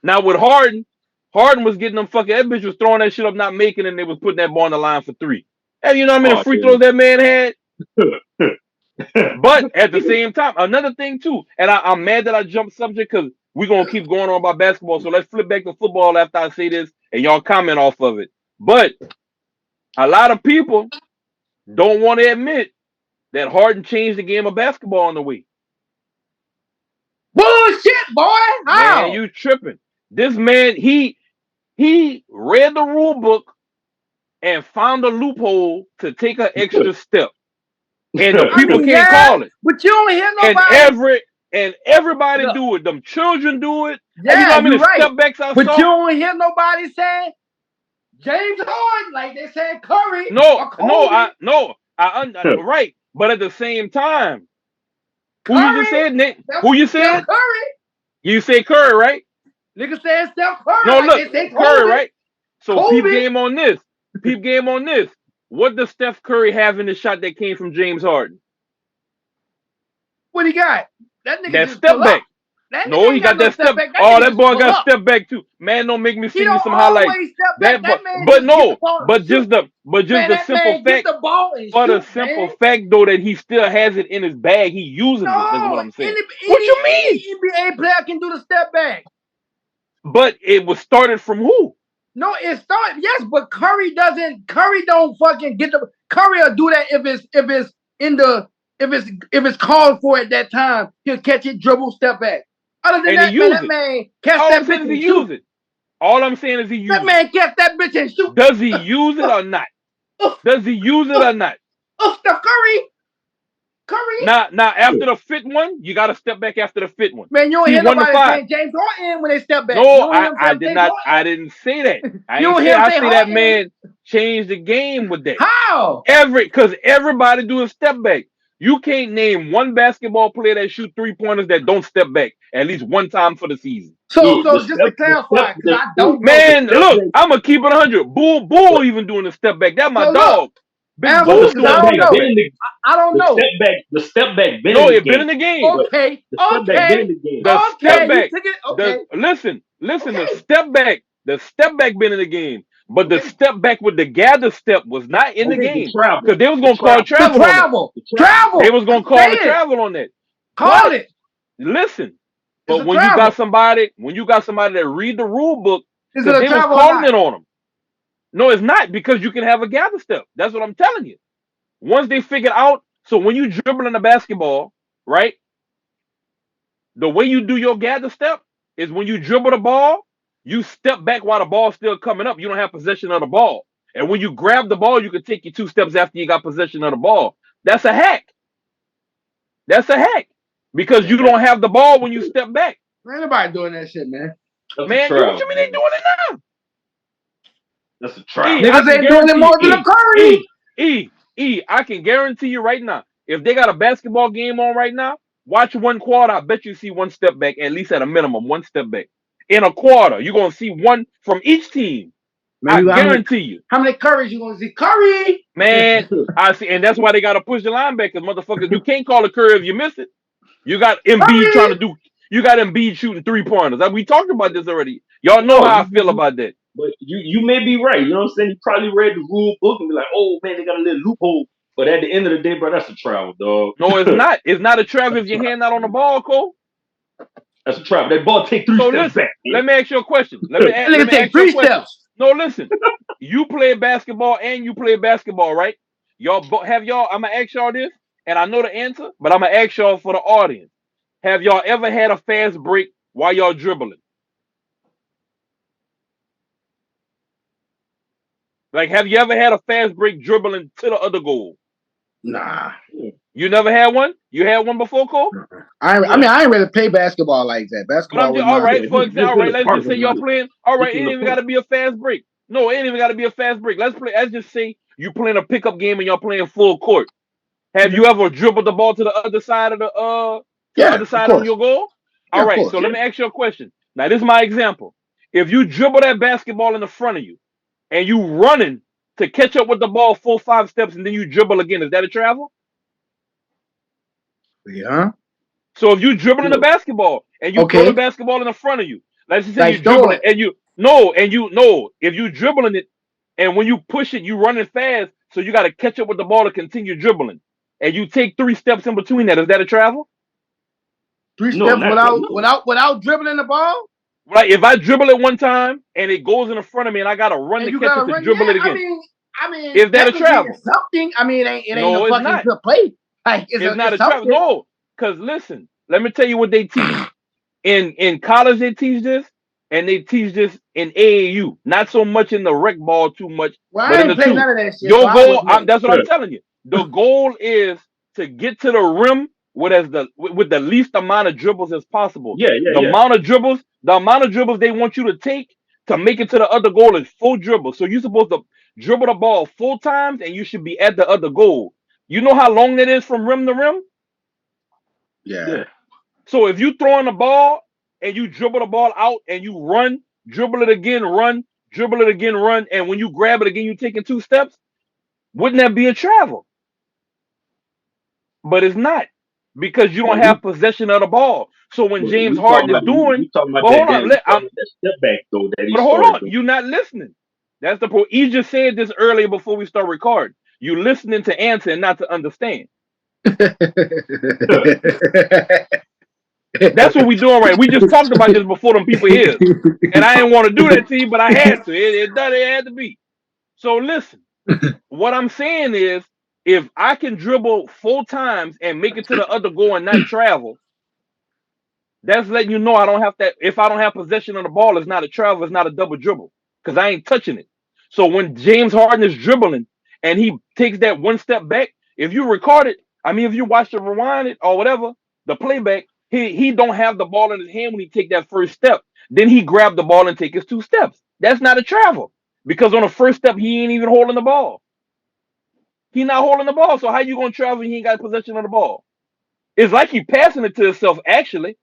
[SPEAKER 2] Now with Harden was getting them fucking, that bitch was throwing that shit up, not making it, and they was putting that ball on the line for 3. And you know how many free throws that man had? But at the same time, another thing too, and I'm mad that I jumped subject because we're gonna keep going on about basketball. So let's flip back to football after I say this and y'all comment off of it. But a lot of people don't want to admit that Harden changed the game of basketball on the way.
[SPEAKER 3] Bullshit, boy. How?
[SPEAKER 2] Man, you tripping. This man, he read the rule book and found a loophole to take an extra step. And the people can't call it.
[SPEAKER 3] But you don't hear nobody.
[SPEAKER 2] And everybody do it. Them children do it.
[SPEAKER 3] Yeah,
[SPEAKER 2] and you know how many
[SPEAKER 3] right.
[SPEAKER 2] step backs I
[SPEAKER 3] But
[SPEAKER 2] saw?
[SPEAKER 3] you don't hear nobody saying James Harden like they said Curry.
[SPEAKER 2] Right. But at the same time, who you just said, Nick? Who you said?
[SPEAKER 3] Steph Curry.
[SPEAKER 2] You say Curry, right?
[SPEAKER 3] Nigga said Steph Curry.
[SPEAKER 2] No,
[SPEAKER 3] like
[SPEAKER 2] look,
[SPEAKER 3] they
[SPEAKER 2] Curry, right? So
[SPEAKER 3] Kobe.
[SPEAKER 2] peep game on this. Peep game on this. What does Steph Curry have in the shot that came from James Harden?
[SPEAKER 3] What he got? That nigga
[SPEAKER 2] that
[SPEAKER 3] just
[SPEAKER 2] step back.
[SPEAKER 3] No,
[SPEAKER 2] he got that step back. That boy got step back too. Man, don't make me see you some highlights. But just the simple fact. For the simple fact though that he still has it in his bag, he using it. That's what I'm saying. What you mean?
[SPEAKER 3] NBA player can do the step back.
[SPEAKER 2] But it was started from who?
[SPEAKER 3] No, it started. Yes, but Curry doesn't. Curry don't fucking get the. Curry will do that if it's called for at that time. He'll catch it, dribble, step back. Other than that man catch that bitch and shoot.
[SPEAKER 2] It. All I'm saying is he uses it.
[SPEAKER 3] That man catch that bitch and shoot.
[SPEAKER 2] Does he use it or not? Does he use it or not?
[SPEAKER 3] Steph Curry.
[SPEAKER 2] Now after the fifth one, you got to step back after the fifth one.
[SPEAKER 3] Man, you don't hear nobody saying James Harden when they step back.
[SPEAKER 2] No, I did not. I didn't say that. I say that man changed the game with that.
[SPEAKER 3] How?
[SPEAKER 2] Because everybody do a step back. You can't name one basketball player that shoot 3-pointers that don't step back at least one time for the season.
[SPEAKER 3] So just to clarify, because I don't know.
[SPEAKER 2] Man, look, I'm going to keep it 100. Bull even doing a step back. That's my dog.
[SPEAKER 3] I don't know.
[SPEAKER 1] The step back been
[SPEAKER 2] in the game. Been in the game.
[SPEAKER 3] Okay.
[SPEAKER 2] The step back. Listen, the step back been in the game. But the step back with the gather step was not in the game. Because they was going to call travel. They was going to call the travel on that.
[SPEAKER 3] Call it.
[SPEAKER 2] Listen. But when you got somebody that read the rule book, because they was calling it on them. No, it's not, because you can have a gather step. That's what I'm telling you. Once they figured out, so when you dribble in the basketball, right? The way you do your gather step is when you dribble the ball, you step back while the ball's still coming up. You don't have possession of the ball. And when you grab the ball, you can take you 2 steps after you got possession of the ball. That's a hack. Because you don't have the ball when you step back.
[SPEAKER 3] Ain't nobody doing that shit, man.
[SPEAKER 2] Man, what you mean they doing it now?
[SPEAKER 1] That's a trap.
[SPEAKER 3] Niggas ain't doing it more than a Curry.
[SPEAKER 2] I can guarantee you right now, if they got a basketball game on right now, watch one quarter, I bet you see one step back, at least at a minimum, one step back. In a quarter, you're going to see one from each team. Man, I guarantee you.
[SPEAKER 3] How many Currys you going to see? Curry!
[SPEAKER 2] Man, I see, and that's why they got to push the linebackers, motherfuckers. You can't call a Curry if you miss it. You got Embiid you got Embiid shooting 3-pointers. We talked about this already. Y'all know how I feel about that.
[SPEAKER 1] But you may be right. You know what I'm saying? You probably read the rule book and be like, oh, man, they got a little loophole. But at the end of the day, bro, that's a travel, dog.
[SPEAKER 2] No, it's not. It's not a travel if your hand not on the ball, Cole.
[SPEAKER 1] That's a travel. That ball take 3 steps back.
[SPEAKER 2] Let me ask you a question. Let me
[SPEAKER 3] take 3 steps.
[SPEAKER 2] No, listen. You play basketball and you play basketball, right? I'm gonna ask y'all this, and I know the answer, but I'm gonna ask y'all for the audience. Have y'all ever had a fast break while y'all dribbling? Like, have you ever had a fast break dribbling to the other goal?
[SPEAKER 3] Nah.
[SPEAKER 2] You never had one? You had one before, Cole?
[SPEAKER 3] I mean, I ain't really play basketball like that.
[SPEAKER 2] But I'm
[SPEAKER 3] Basketball was
[SPEAKER 2] just all
[SPEAKER 3] my.
[SPEAKER 2] right. For example,
[SPEAKER 1] Just
[SPEAKER 2] all
[SPEAKER 1] in
[SPEAKER 2] right.
[SPEAKER 1] the
[SPEAKER 2] Let's
[SPEAKER 1] park.
[SPEAKER 2] just say y'all playing. All right,
[SPEAKER 1] Just
[SPEAKER 2] it
[SPEAKER 1] in
[SPEAKER 2] ain't
[SPEAKER 1] the
[SPEAKER 2] even got
[SPEAKER 1] park.
[SPEAKER 2] to be a fast break. No, it ain't even got to be a fast break. Let's play. Let's just say you playing a pickup game and y'all playing full court. Have you ever dribbled the ball to the other side of the
[SPEAKER 3] Yeah,
[SPEAKER 2] other
[SPEAKER 3] of
[SPEAKER 2] side on
[SPEAKER 3] course.
[SPEAKER 2] your goal?
[SPEAKER 3] Yeah,
[SPEAKER 2] All
[SPEAKER 3] of
[SPEAKER 2] right. So
[SPEAKER 3] course.
[SPEAKER 2] let me ask you a question. Now this is my example. If you dribble that basketball in the front of you and you running to catch up with the ball 4-5 steps and then you dribble again, is that a travel?
[SPEAKER 3] Yeah.
[SPEAKER 2] So if you dribbling the basketball and you throw the
[SPEAKER 3] Okay.
[SPEAKER 2] basketball in the front of you, let's just say you
[SPEAKER 3] Like throw
[SPEAKER 2] dribbling
[SPEAKER 3] it.
[SPEAKER 2] and you know if you dribbling it and when you push it, you running fast, so you got to catch up with the ball to continue dribbling, and you take 3 steps in between that. Is that a travel?
[SPEAKER 3] 3 steps without
[SPEAKER 1] No.
[SPEAKER 3] dribbling the ball.
[SPEAKER 2] Like if I dribble it one time and it goes in the front of me and I gotta run
[SPEAKER 3] And
[SPEAKER 2] to
[SPEAKER 3] you
[SPEAKER 2] catch
[SPEAKER 3] gotta
[SPEAKER 2] it to
[SPEAKER 3] run.
[SPEAKER 2] dribble
[SPEAKER 3] Yeah,
[SPEAKER 2] it again,
[SPEAKER 3] I mean,
[SPEAKER 2] is that a
[SPEAKER 3] technically it's
[SPEAKER 2] travel?
[SPEAKER 3] something. I mean, it ain't a
[SPEAKER 2] No, it's
[SPEAKER 3] fucking
[SPEAKER 2] not.
[SPEAKER 3] good play. Like
[SPEAKER 2] It's not
[SPEAKER 3] it's
[SPEAKER 2] a travel.
[SPEAKER 3] something.
[SPEAKER 2] No, because listen, let me tell you what they teach. In college they teach this, and they teach this in AAU. Not so much in the rec ball too much,
[SPEAKER 3] Well,
[SPEAKER 2] but
[SPEAKER 3] I
[SPEAKER 2] in
[SPEAKER 3] ain't
[SPEAKER 2] the
[SPEAKER 3] played
[SPEAKER 2] two.
[SPEAKER 3] none of that shit, so
[SPEAKER 2] Your
[SPEAKER 3] I
[SPEAKER 2] goal,
[SPEAKER 3] wouldn't know.
[SPEAKER 2] that's what I'm telling you. The goal is to get to the rim with the least amount of dribbles as possible.
[SPEAKER 1] Yeah.
[SPEAKER 2] The amount of dribbles they want you to take to make it to the other goal is full dribble. So you're supposed to dribble the ball 4 times, and you should be at the other goal. You know how long that is from rim to rim?
[SPEAKER 3] Yeah.
[SPEAKER 2] So if you throwing the ball and you dribble the ball out and you run, dribble it again, run, dribble it again, run, and when you grab it again, you taking 2 steps, wouldn't that be a travel? But it's not, because you don't
[SPEAKER 1] But
[SPEAKER 2] have possession of the ball. So when James
[SPEAKER 1] we
[SPEAKER 2] Harden
[SPEAKER 1] talking
[SPEAKER 2] is
[SPEAKER 1] about
[SPEAKER 2] doing,
[SPEAKER 1] we talking about
[SPEAKER 2] but
[SPEAKER 1] that
[SPEAKER 2] hold on,
[SPEAKER 1] damn that step back though that he
[SPEAKER 2] but hold
[SPEAKER 1] started
[SPEAKER 2] on,
[SPEAKER 1] doing.
[SPEAKER 2] you're not listening. That's the point. He just said this earlier before we start recording. You listening to answer and not to understand. That's what we doing right. We just talked about this before them people here. And I didn't want to do that to you, but I had to. It had to be. So listen, what I'm saying is, if I can dribble 4 times and make it to the other goal and not travel, that's letting you know I don't have that. If I don't have possession of the ball, it's not a travel, it's not a double dribble, because I ain't touching it. So when James Harden is dribbling and he takes that 1 step back, if you record it, I mean, if you watch the rewind it or whatever, the playback, he don't have the ball in his hand when he take that first step. Then he grab the ball and take his 2 steps. That's not a travel, because on the first step he ain't even holding the ball. He not holding the ball. So how you gonna travel when he ain't got possession of the ball? It's like he passing it to himself actually.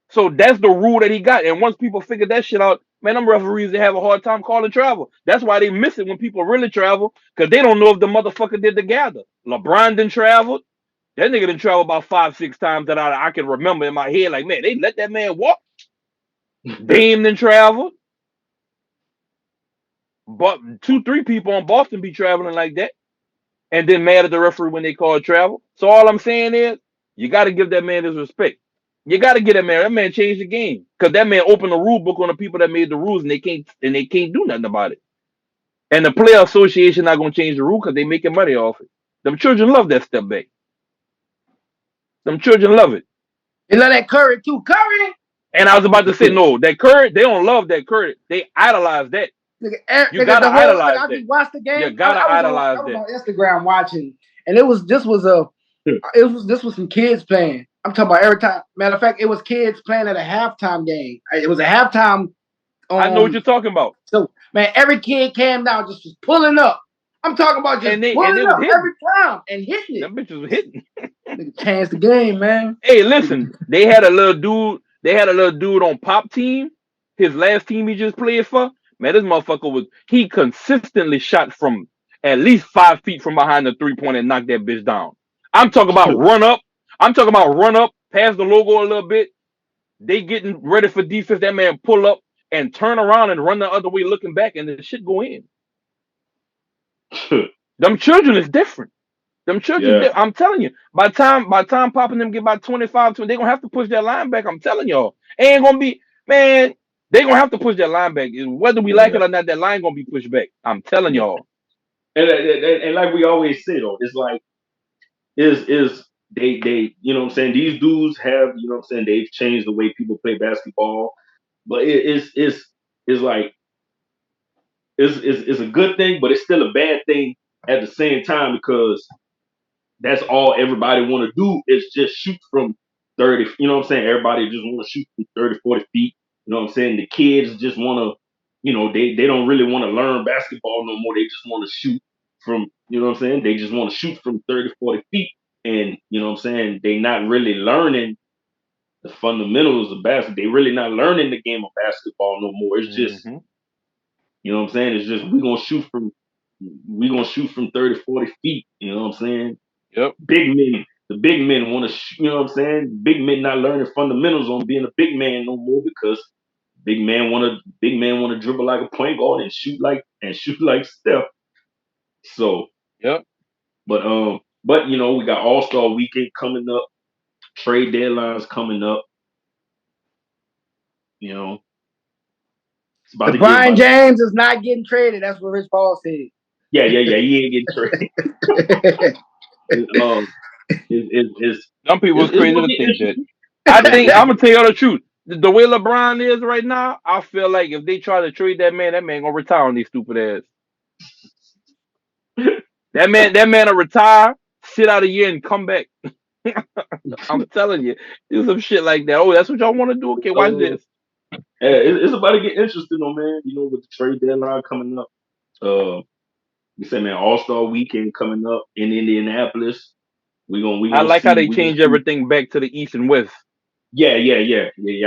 [SPEAKER 2] So that's the rule that he got. And once people figure that shit out, man, them referees, they have a hard time calling travel. That's why they miss it when people really travel, because they don't know if the motherfucker did the gather. LeBron didn't travel. That nigga didn't travel about 5-6 times that I can remember in my head. Like, man, they let that man walk. Dame didn't travel. But 2-3 people on Boston be traveling like that. And then mad at the referee when they call travel. So all I'm saying is, you got to give that man his respect. You got to get that man. That man changed the game, because that man opened the rule book on the people that made the rules, and they can't do nothing about it. And the player association not gonna change the rule because they making money off it. Them children love that step back. Them children love it.
[SPEAKER 3] They love that Curry too. Curry.
[SPEAKER 2] And I was about to say, no, that Curry, they don't love that Curry. They idolize that. You
[SPEAKER 3] Nigga,
[SPEAKER 2] gotta
[SPEAKER 3] the whole nigga,
[SPEAKER 2] idolize
[SPEAKER 3] I
[SPEAKER 2] that.
[SPEAKER 3] just watched the
[SPEAKER 2] You
[SPEAKER 3] game.
[SPEAKER 2] gotta idolize
[SPEAKER 3] I was
[SPEAKER 2] that.
[SPEAKER 3] on Instagram watching, and this was some kids playing. I'm talking about every time. Matter of fact, it was kids playing at a halftime game. It was a halftime.
[SPEAKER 2] I know what you're talking about.
[SPEAKER 3] So man, every kid came down, just was pulling up. I'm talking about just
[SPEAKER 2] And they
[SPEAKER 3] pulling
[SPEAKER 2] was
[SPEAKER 3] up
[SPEAKER 2] hitting.
[SPEAKER 3] every time and hitting it.
[SPEAKER 2] Them bitches was hitting.
[SPEAKER 3] Nigga changed the game, man.
[SPEAKER 2] Hey, listen, they had a little dude. They had a little dude on Pop Team. His last team he just played for. Man, this motherfucker he consistently shot from at least 5 feet from behind the 3-point and knocked that bitch down. I'm talking about run up. I'm talking about run up, pass the logo a little bit. They getting ready for defense. That man pull up and turn around and run the other way, looking back, and the shit go in. Them children is different. Them children, I'm telling you, by the time popping them get about 25, 20, they gonna have to push that line back. I'm telling y'all, ain't gonna be, man. They gonna have to push that line back. Whether we like it or not, that line gonna be pushed back. I'm telling
[SPEAKER 1] Yeah.
[SPEAKER 2] y'all.
[SPEAKER 1] And like we always say though, it's like is they you know what I'm saying, these dudes have, you know what I'm saying, they've changed the way people play basketball, but it's like it's a good thing, but it's still a bad thing at the same time because that's all everybody want to do is just shoot from 30. You know what I'm saying? Everybody just want to shoot from 30, 40 feet. You know what I'm saying? The kids just want to, you know, they don't really want to learn basketball no more. They just want to shoot from, you know what I'm saying? They just want to shoot from 30, 40 feet. And, you know what I'm saying? They not really learning the fundamentals of basketball. They really not learning the game of basketball no more. It's just,
[SPEAKER 2] Hmm.
[SPEAKER 1] you know what I'm saying? It's just we gonna shoot from 30, 40 feet. You know what I'm saying?
[SPEAKER 2] Yep.
[SPEAKER 1] The big men want to, you know what I'm saying? Big men not learning fundamentals on being a big man no more because big man want to dribble like a point guard and shoot like Steph. So,
[SPEAKER 2] Yep.
[SPEAKER 1] but you know we got All Star Weekend coming up, trade deadlines coming up. You know it's about to get
[SPEAKER 3] LeBron
[SPEAKER 1] about
[SPEAKER 3] James is not getting traded. That's what Rich Paul said.
[SPEAKER 1] yeah. He ain't getting traded.
[SPEAKER 2] Some people was
[SPEAKER 1] It's
[SPEAKER 2] crazy
[SPEAKER 1] gonna
[SPEAKER 2] to
[SPEAKER 1] be
[SPEAKER 2] think that.
[SPEAKER 1] interesting.
[SPEAKER 2] I think I'm gonna tell you the truth. The way LeBron is right now, I feel like if they try to trade that man gonna retire on these stupid ass. That man will retire, sit out a year, and come back. I'm telling you, do some shit like that. Oh, that's what y'all want to do? Okay, watch
[SPEAKER 1] Uh,
[SPEAKER 2] this.
[SPEAKER 1] it's about to get interesting, though, man. You know, with the trade deadline coming up. You said, man, All Star Weekend coming up in Indianapolis. We
[SPEAKER 2] I
[SPEAKER 1] gonna
[SPEAKER 2] like how
[SPEAKER 1] see.
[SPEAKER 2] they
[SPEAKER 1] We gonna
[SPEAKER 2] change
[SPEAKER 1] see.
[SPEAKER 2] everything back to the East and West.
[SPEAKER 1] Yeah.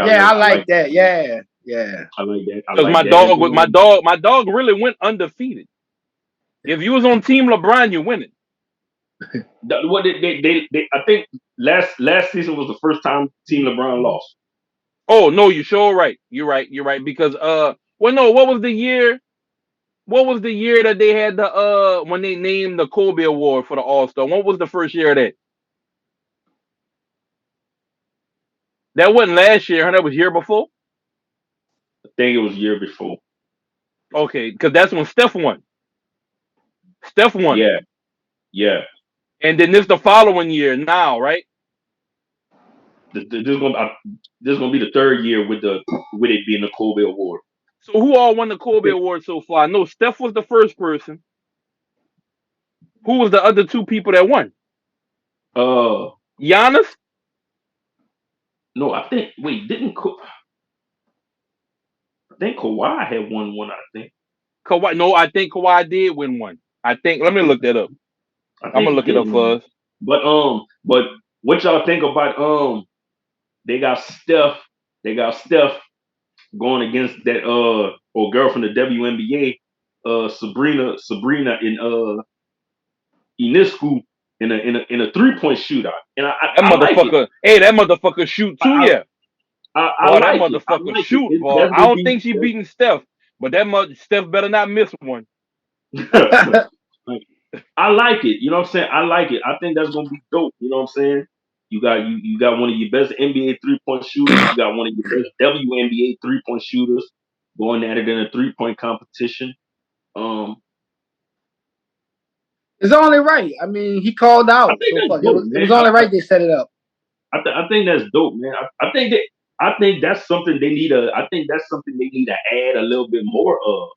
[SPEAKER 3] Yeah, I
[SPEAKER 1] I like
[SPEAKER 3] like that. Yeah, yeah.
[SPEAKER 1] I like that. I
[SPEAKER 2] Because
[SPEAKER 1] like that. And
[SPEAKER 2] my dog really went undefeated. If you was on Team LeBron, you're winning.
[SPEAKER 1] what they I think last season was the first time Team LeBron lost.
[SPEAKER 2] Oh no, you sure right. You're right. You're right. Because well no, what was the year? What was the year that they had the when they named the Kobe Award for the All Star? What was the first year of that? That wasn't last year, huh? That was year before.
[SPEAKER 1] I think it was year before.
[SPEAKER 2] Okay, because that's when Steph won. Steph won,
[SPEAKER 1] Yeah, yeah.
[SPEAKER 2] and then this the following year now, right?
[SPEAKER 1] This is gonna be the third year with it being the Kobe Award.
[SPEAKER 2] So who all won the Kobe Award so far? I know Steph was the first person. Who was the other two people that won?
[SPEAKER 1] Uh,
[SPEAKER 2] Giannis?
[SPEAKER 1] no, I think wait, I think Kawhi had won one. I think.
[SPEAKER 2] Kawhi? No, I think Kawhi did win one. I think. Let
[SPEAKER 1] I
[SPEAKER 2] me
[SPEAKER 1] think
[SPEAKER 2] look that up.
[SPEAKER 1] I
[SPEAKER 2] I'm
[SPEAKER 1] think
[SPEAKER 2] gonna
[SPEAKER 1] he
[SPEAKER 2] look it
[SPEAKER 1] did
[SPEAKER 2] up
[SPEAKER 1] win
[SPEAKER 2] for
[SPEAKER 1] one.
[SPEAKER 2] us.
[SPEAKER 1] But what y'all think about they got Steph going against that old girl from the WNBA, Sabrina in this school in a 3-point shootout, and
[SPEAKER 2] That
[SPEAKER 1] I like it.
[SPEAKER 2] motherfucker. Hey, that motherfucker shoot too.
[SPEAKER 1] I
[SPEAKER 2] Yeah,
[SPEAKER 1] I
[SPEAKER 2] boy, that
[SPEAKER 1] like it. I
[SPEAKER 2] motherfucker
[SPEAKER 1] like it.
[SPEAKER 2] shoot, boy.
[SPEAKER 1] That's
[SPEAKER 2] I
[SPEAKER 1] gonna
[SPEAKER 2] don't
[SPEAKER 1] be
[SPEAKER 2] think she beating Steph, but that mother Steph better not miss one.
[SPEAKER 1] I like it. You know what I'm saying? I like it. I think that's gonna be dope. You know what I'm saying? You got one of your best NBA 3-point shooters. You got one of your best WNBA 3-point shooters going at it in a 3-point competition. Um,
[SPEAKER 3] It's only right. I mean, he called
[SPEAKER 1] I
[SPEAKER 3] out,
[SPEAKER 1] think
[SPEAKER 3] so
[SPEAKER 1] that's
[SPEAKER 3] fuck.
[SPEAKER 1] dope,
[SPEAKER 3] It was
[SPEAKER 1] man.
[SPEAKER 3] only right they set it up.
[SPEAKER 1] I think that's dope, man. I think that's something they need to. I think that's something they need to add a little bit more of.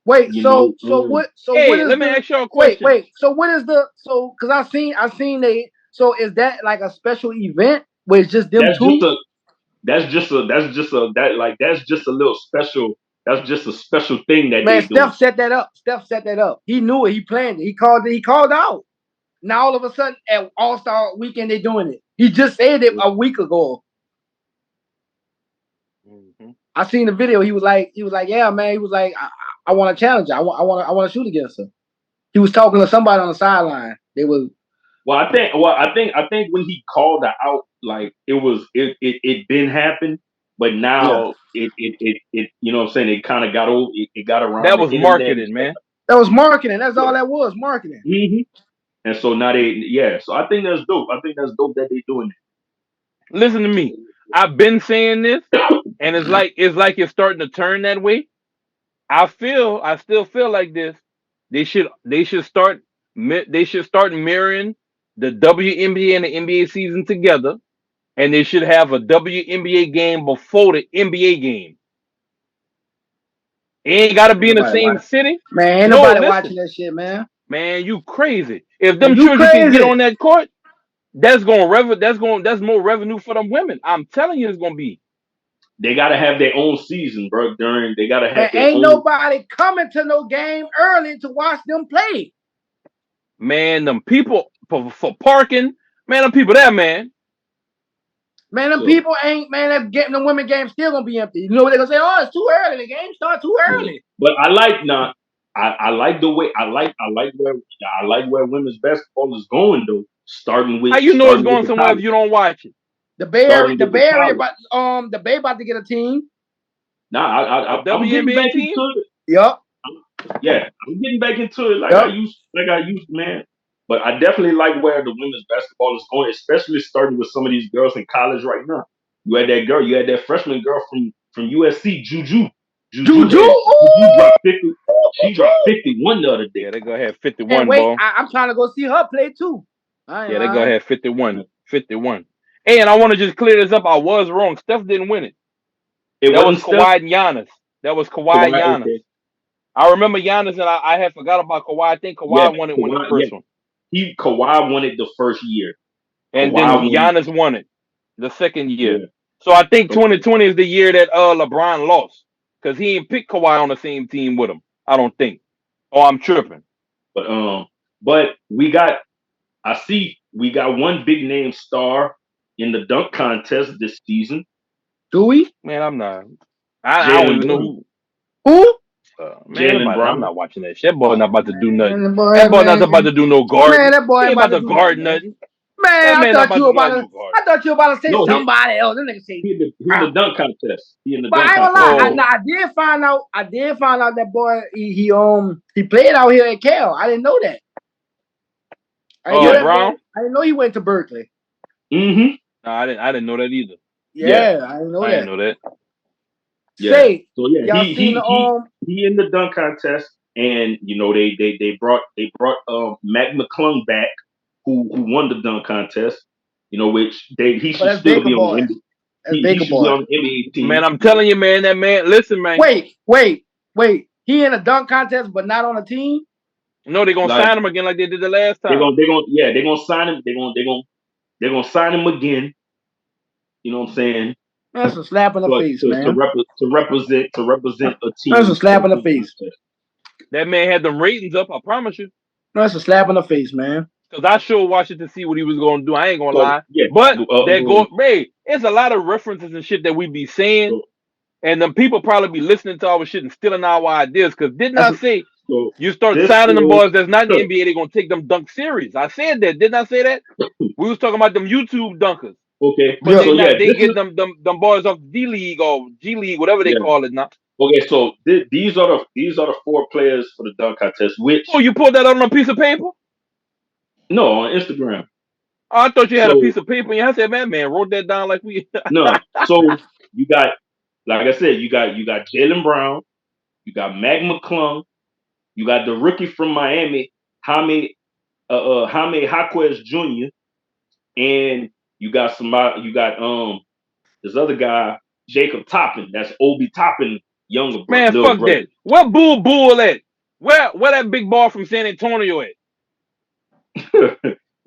[SPEAKER 3] Wait,
[SPEAKER 1] You know,
[SPEAKER 3] so what
[SPEAKER 2] Hey,
[SPEAKER 3] is
[SPEAKER 2] let me
[SPEAKER 3] the
[SPEAKER 2] ask y'all a question.
[SPEAKER 3] so what is the because I seen they so is that like a special event where it's just them
[SPEAKER 1] that's just
[SPEAKER 3] two?
[SPEAKER 1] a that's just a little special. That's just a special thing that
[SPEAKER 3] Man,
[SPEAKER 1] they doing.
[SPEAKER 3] Steph set that up. Steph set that up. He knew it. He planned it. He called out. Now all of a sudden at All Star Weekend they doing it. He just said it a week ago.
[SPEAKER 2] Mm-hmm.
[SPEAKER 3] I seen the video. He was like, yeah, man. He was like, I want to challenge her. I want to shoot against her. He was talking to somebody on the sideline. They was
[SPEAKER 1] I think when he called her out, like it been happened, but
[SPEAKER 3] yeah.
[SPEAKER 1] now it you know what I'm saying, it kind of got over it got around
[SPEAKER 2] That
[SPEAKER 1] the
[SPEAKER 2] was
[SPEAKER 1] internet and
[SPEAKER 2] marketing, man.
[SPEAKER 3] That was marketing. That's
[SPEAKER 1] stuff.
[SPEAKER 3] all that was marketing.
[SPEAKER 1] Yeah. And so now so I think that's dope. I think that's dope that they doing
[SPEAKER 2] Listen to me. I've been saying this, and it's like it's starting to turn that way. I still feel like this. They should start mirroring the WNBA and the NBA season together, and they should have a WNBA game before the NBA game. It ain't got to be in the
[SPEAKER 3] Nobody
[SPEAKER 2] same
[SPEAKER 3] watch.
[SPEAKER 2] city.
[SPEAKER 3] Man, ain't
[SPEAKER 2] No,
[SPEAKER 3] nobody
[SPEAKER 2] listen,
[SPEAKER 3] watching that shit, man.
[SPEAKER 2] man, you crazy. If
[SPEAKER 3] Man,
[SPEAKER 2] them
[SPEAKER 3] you
[SPEAKER 2] children can get
[SPEAKER 3] crazy.
[SPEAKER 2] on that court, that's more revenue for them women. I'm telling you, it's gonna be.
[SPEAKER 1] They gotta have their own season, bro. They gotta have
[SPEAKER 3] Man,
[SPEAKER 1] their
[SPEAKER 3] ain't
[SPEAKER 1] own.
[SPEAKER 3] nobody coming to no game early to watch them play.
[SPEAKER 2] Man, them people for parking, man, them people there, man.
[SPEAKER 3] Man, them people ain't, man, that getting the women game still gonna be empty. You know what they're gonna say? Oh, it's too early. The game start too early.
[SPEAKER 1] But I like the way I like where women's basketball is going though.
[SPEAKER 2] How you know it's going
[SPEAKER 1] the
[SPEAKER 2] somewhere if
[SPEAKER 1] college.
[SPEAKER 2] you don't watch it?
[SPEAKER 3] The Bay Area,
[SPEAKER 1] Starting with the college.
[SPEAKER 3] the Bay about to get a team.
[SPEAKER 1] Nah, I'm getting
[SPEAKER 2] WNBA
[SPEAKER 1] back
[SPEAKER 2] team?
[SPEAKER 1] into it.
[SPEAKER 3] Yup.
[SPEAKER 1] Yeah, I'm getting back into it
[SPEAKER 3] Yep.
[SPEAKER 1] I used, man. But I definitely like where the women's basketball is going, especially starting with some of these girls in college right now. You had that freshman girl from USC, Juju.
[SPEAKER 3] Juju.
[SPEAKER 1] Dropped 50. She dropped 51 the other day.
[SPEAKER 2] Yeah, they go ahead 51,
[SPEAKER 3] And wait,
[SPEAKER 2] bro.
[SPEAKER 3] I'm trying to go see her play too.
[SPEAKER 2] Yeah, they go ahead 51. 51. Hey, and I want to just clear this up. I was wrong. Steph didn't win it. That was Kawhi and Giannis. That was Kawhi and Giannis.
[SPEAKER 1] Okay.
[SPEAKER 2] I remember Giannis, and I had forgot about Kawhi. I think Kawhi won it when the first one.
[SPEAKER 1] Kawhi won it the first year.
[SPEAKER 2] And then Giannis won it the second year.
[SPEAKER 1] Yeah.
[SPEAKER 2] So I think 2020 is the year that LeBron lost. Because he ain't picked Kawhi on the same team with him. I don't think. Oh, I'm tripping.
[SPEAKER 1] But we got one big name star in the dunk contest this season.
[SPEAKER 3] Do we?
[SPEAKER 2] Man, I'm not. I don't even know
[SPEAKER 3] who.
[SPEAKER 2] Man, I'm not watching that shit. That boy not about to do nothing.
[SPEAKER 3] Man,
[SPEAKER 2] that boy not about to do no guard.
[SPEAKER 3] Man, that boy
[SPEAKER 2] ain't about to
[SPEAKER 3] do
[SPEAKER 2] guard nothing.
[SPEAKER 3] Man, I thought you were about to say somebody else. That nigga say
[SPEAKER 1] he in the dunk contest.
[SPEAKER 3] But I ain't gonna lie. I did find out that boy he played out here at Cal. I didn't know that.
[SPEAKER 2] Brown?
[SPEAKER 3] I didn't know he went to Berkeley.
[SPEAKER 1] Mm-hmm.
[SPEAKER 2] No, I didn't know that either.
[SPEAKER 3] Yeah. I didn't know that.
[SPEAKER 2] I didn't know that.
[SPEAKER 1] Yeah.
[SPEAKER 3] Say,
[SPEAKER 1] so yeah,
[SPEAKER 3] y'all
[SPEAKER 1] he
[SPEAKER 3] seen
[SPEAKER 1] he in the dunk contest, and you know they brought Mac McClung back, who won the dunk contest. You know, which he should still be on the NBA. He should be on the NBA team.
[SPEAKER 2] Man, I'm telling you, man, that man. Listen, man.
[SPEAKER 3] Wait. He in a dunk contest, but not on a team.
[SPEAKER 2] No, they're gonna sign him again like they did the last time.
[SPEAKER 1] They're gonna sign him. They're gonna sign him again. You know what I'm saying?
[SPEAKER 3] That's a slap in the face, man.
[SPEAKER 1] To represent a team.
[SPEAKER 3] That's a slap in the face.
[SPEAKER 2] That man had them ratings up. I promise you.
[SPEAKER 3] That's a slap in the face, man.
[SPEAKER 2] Because I sure watched it to see what he was going to do. I ain't going to lie.
[SPEAKER 1] Yeah,
[SPEAKER 2] but it's a lot of references and shit that we be saying. And them people probably be listening to our shit and stealing our ideas. Because didn't I say you start signing them boys that's not in the NBA, they're going to take them dunk series. I said that. Didn't I say that? We was talking about them YouTube dunkers.
[SPEAKER 1] Okay.
[SPEAKER 2] But they get them boys off D-League or G-League, whatever they call it now.
[SPEAKER 1] Okay, so these are the 4 players for the dunk contest.
[SPEAKER 2] You pulled that on a piece of paper?
[SPEAKER 1] No, on Instagram.
[SPEAKER 2] Oh, I thought you had a piece of paper. I said, man, wrote that down like we.
[SPEAKER 1] No. So you got, like I said, you got Jaylen Brown, you got Mac McClung, you got the rookie from Miami, Jaime Jaquez Jr., and you got this other guy, Jacob Toppin. That's Obi Toppin younger brother.
[SPEAKER 2] Man, fuck brother. That. Where Bull at? Where that big ball from San Antonio at?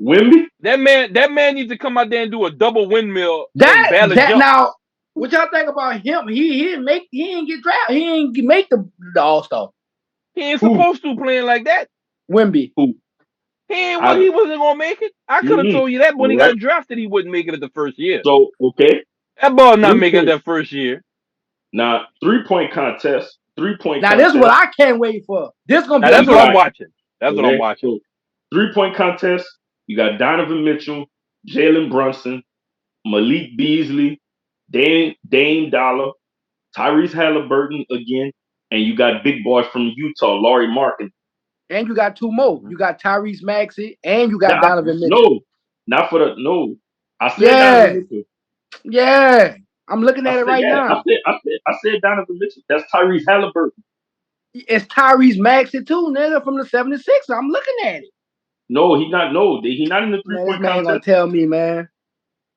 [SPEAKER 1] Wimby?
[SPEAKER 2] That man needs to come out there and do a double windmill.
[SPEAKER 3] Now, what y'all think about him? He didn't get drafted. He didn't make the All-Star.
[SPEAKER 2] He ain't supposed to playing like that.
[SPEAKER 3] Wimby.
[SPEAKER 1] Who?
[SPEAKER 2] He wasn't gonna make it. I could have told you that when he got drafted, he wouldn't make it at the first year.
[SPEAKER 1] So okay.
[SPEAKER 2] That ball not making it that first year.
[SPEAKER 1] Now, 3-point contest.
[SPEAKER 3] Now, this is what I can't wait for. This gonna be.
[SPEAKER 2] That's what I'm watching. That's what I'm watching.
[SPEAKER 1] So, 3-point contest. You got Donovan Mitchell, Jalen Brunson, Malik Beasley, Dame Dollar, Tyrese Halliburton again, and you got big boy from Utah, Lauri Markkanen.
[SPEAKER 3] And you got 2 more. You got Tyrese Maxey, and you got Donovan Mitchell.
[SPEAKER 1] No, not for the no. I said Donovan Mitchell.
[SPEAKER 3] Yeah, I'm looking at it right now.
[SPEAKER 1] I said Donovan Mitchell. That's Tyrese Halliburton.
[SPEAKER 3] It's Tyrese Maxey too, nigga, from the 76. I'm looking at it.
[SPEAKER 1] No, he not. No, he not in the 3-point
[SPEAKER 3] Man, this man
[SPEAKER 1] contest.
[SPEAKER 3] gonna tell me, man.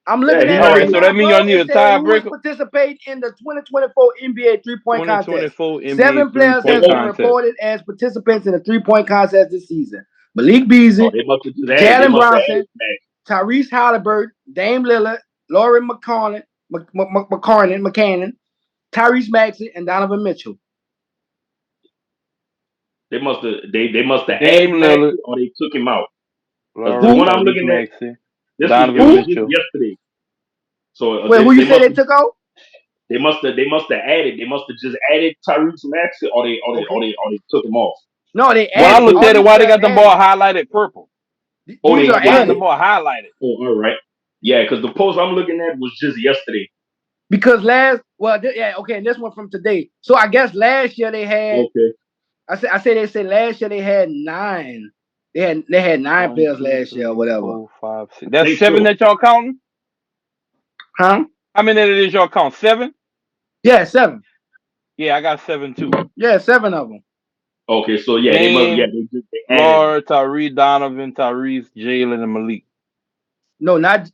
[SPEAKER 3] I'm looking at it
[SPEAKER 2] All
[SPEAKER 3] right
[SPEAKER 2] right, so
[SPEAKER 3] now,
[SPEAKER 2] that means
[SPEAKER 3] bro.
[SPEAKER 2] y'all need a
[SPEAKER 3] It said who is
[SPEAKER 2] tiebreaker.
[SPEAKER 3] participating in the 2024 NBA 3-point contest.
[SPEAKER 2] 2024 NBA
[SPEAKER 3] 7 players has
[SPEAKER 2] 3-point
[SPEAKER 3] been
[SPEAKER 2] contest.
[SPEAKER 3] reported as participants in the 3-point contest this season. Malik Beasley,
[SPEAKER 1] Oh, they must have just added.
[SPEAKER 3] Jalen Bronson, Tyrese Halliburton, Dame Lillard, Laurie McCannon, Tyrese Maxey, and Donovan Mitchell.
[SPEAKER 1] They must have
[SPEAKER 2] Dame
[SPEAKER 1] added
[SPEAKER 2] Lillard,
[SPEAKER 1] Maxey or they took him out.
[SPEAKER 2] Laurie,
[SPEAKER 1] The one I'm
[SPEAKER 2] Tyrese
[SPEAKER 1] looking at,
[SPEAKER 2] Maxey,
[SPEAKER 1] it
[SPEAKER 2] Donovan
[SPEAKER 1] was
[SPEAKER 2] Mitchell.
[SPEAKER 1] just yesterday. So
[SPEAKER 3] Wait, who you say they took out?
[SPEAKER 1] They must have added. They must have just added Tyrese Maxey or they took him off.
[SPEAKER 3] No, they
[SPEAKER 2] When I
[SPEAKER 3] added.
[SPEAKER 2] looked
[SPEAKER 3] All
[SPEAKER 2] at it,
[SPEAKER 3] these
[SPEAKER 2] why they
[SPEAKER 3] players
[SPEAKER 2] got the ball highlighted purple?
[SPEAKER 3] These
[SPEAKER 1] they
[SPEAKER 3] are
[SPEAKER 2] They got the
[SPEAKER 3] added.
[SPEAKER 2] ball highlighted.
[SPEAKER 1] Oh, all right. Yeah, because the post I'm looking at was just yesterday.
[SPEAKER 3] Because and this one from today. So I guess last year they had.
[SPEAKER 1] Okay.
[SPEAKER 3] They said last year they had 9. They had 9 players last year or whatever.
[SPEAKER 2] 4, 5, 6. That's 7 that y'all counting?
[SPEAKER 3] Huh?
[SPEAKER 2] How many of it is y'all count? 7?
[SPEAKER 3] Yeah, 7.
[SPEAKER 2] Yeah, I got 7 too.
[SPEAKER 3] Yeah, 7 of them.
[SPEAKER 1] Okay, so yeah,
[SPEAKER 2] Dame,
[SPEAKER 1] they added.
[SPEAKER 2] Lord, Tyrese, Donovan, Tyrese, Jalen, and Malik.
[SPEAKER 3] No, not.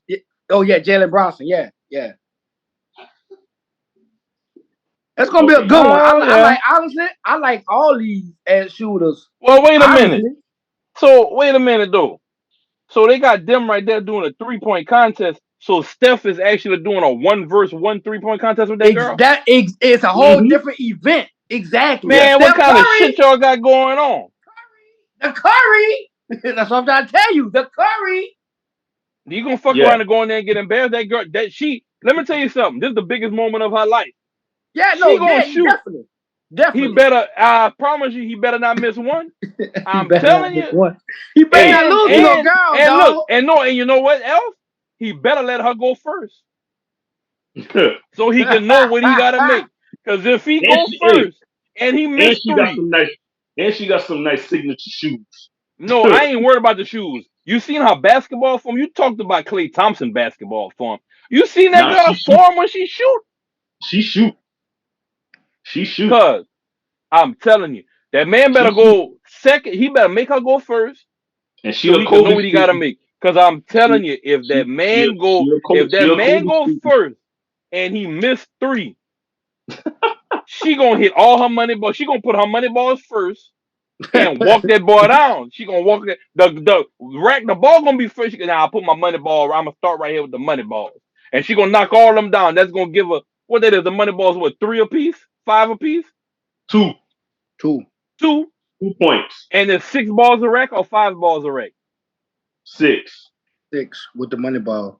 [SPEAKER 3] Oh yeah, Jalen Bronson. Yeah. That's gonna be a good one. I like all these as shooters.
[SPEAKER 2] Well, wait a
[SPEAKER 3] honestly.
[SPEAKER 2] minute. So wait a minute though. So they got them right there doing a 3-point contest. So Steph is actually doing a 1 versus 1 3-point contest with that girl.
[SPEAKER 3] It's a whole different event. Exactly.
[SPEAKER 2] Man, what kind
[SPEAKER 3] Curry,
[SPEAKER 2] of shit y'all got going on?
[SPEAKER 3] The Curry. That's what I'm trying to tell you. The Curry.
[SPEAKER 2] You gonna fuck around and go in there and get embarrassed? That girl, let me tell you something. This is the biggest moment of her life.
[SPEAKER 3] Yeah,
[SPEAKER 2] she gonna shoot.
[SPEAKER 3] Definitely.
[SPEAKER 2] He better. I promise you, he better not miss one. I'm telling you.
[SPEAKER 3] He better not lose to no girl.
[SPEAKER 2] And look, and you know what else? He better let her go first, so he can know what he gotta make. Because if he goes first and he missed 3,
[SPEAKER 1] she got some nice signature shoes.
[SPEAKER 2] No, I ain't worried about the shoes. You seen her basketball form? You talked about Klay Thompson basketball form. You seen that girl form when she shoot?
[SPEAKER 1] She shoot.
[SPEAKER 2] Cause I'm telling you, that man better go second. He better make her go first,
[SPEAKER 1] and
[SPEAKER 2] so he can know what he gotta make. Cause I'm telling you, if that man goes first and he missed 3, she gonna hit all her money balls. She gonna put her money balls first and walk that boy down. She gonna walk that the ball gonna be first. Now I'll put my money ball. I'm gonna start right here with the money balls, and she gonna knock all them down. That's gonna give her what that is. The money balls, what, 3 apiece, 5 apiece,
[SPEAKER 1] 2 points,
[SPEAKER 2] and there's 6 balls a rack or 5 balls a rack.
[SPEAKER 1] 6
[SPEAKER 3] with the money ball.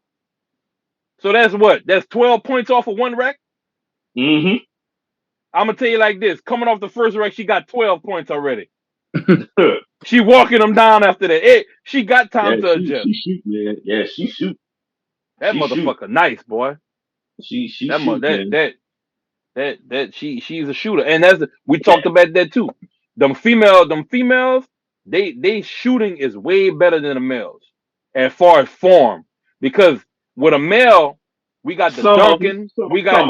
[SPEAKER 2] So that's what? That's 12 points off of 1 rack.
[SPEAKER 1] Mm-hmm.
[SPEAKER 2] I'm gonna tell you like this: coming off the first rack, she got 12 points already. She walking them down after that. She got time to adjust.
[SPEAKER 1] She shoot, man. Yeah, she shoot.
[SPEAKER 2] That motherfucker nice, boy.
[SPEAKER 1] She
[SPEAKER 2] she's a shooter, and we talked about that too. Them females, they shooting is way better than the males as far as form, because with a male we got the dunking, we got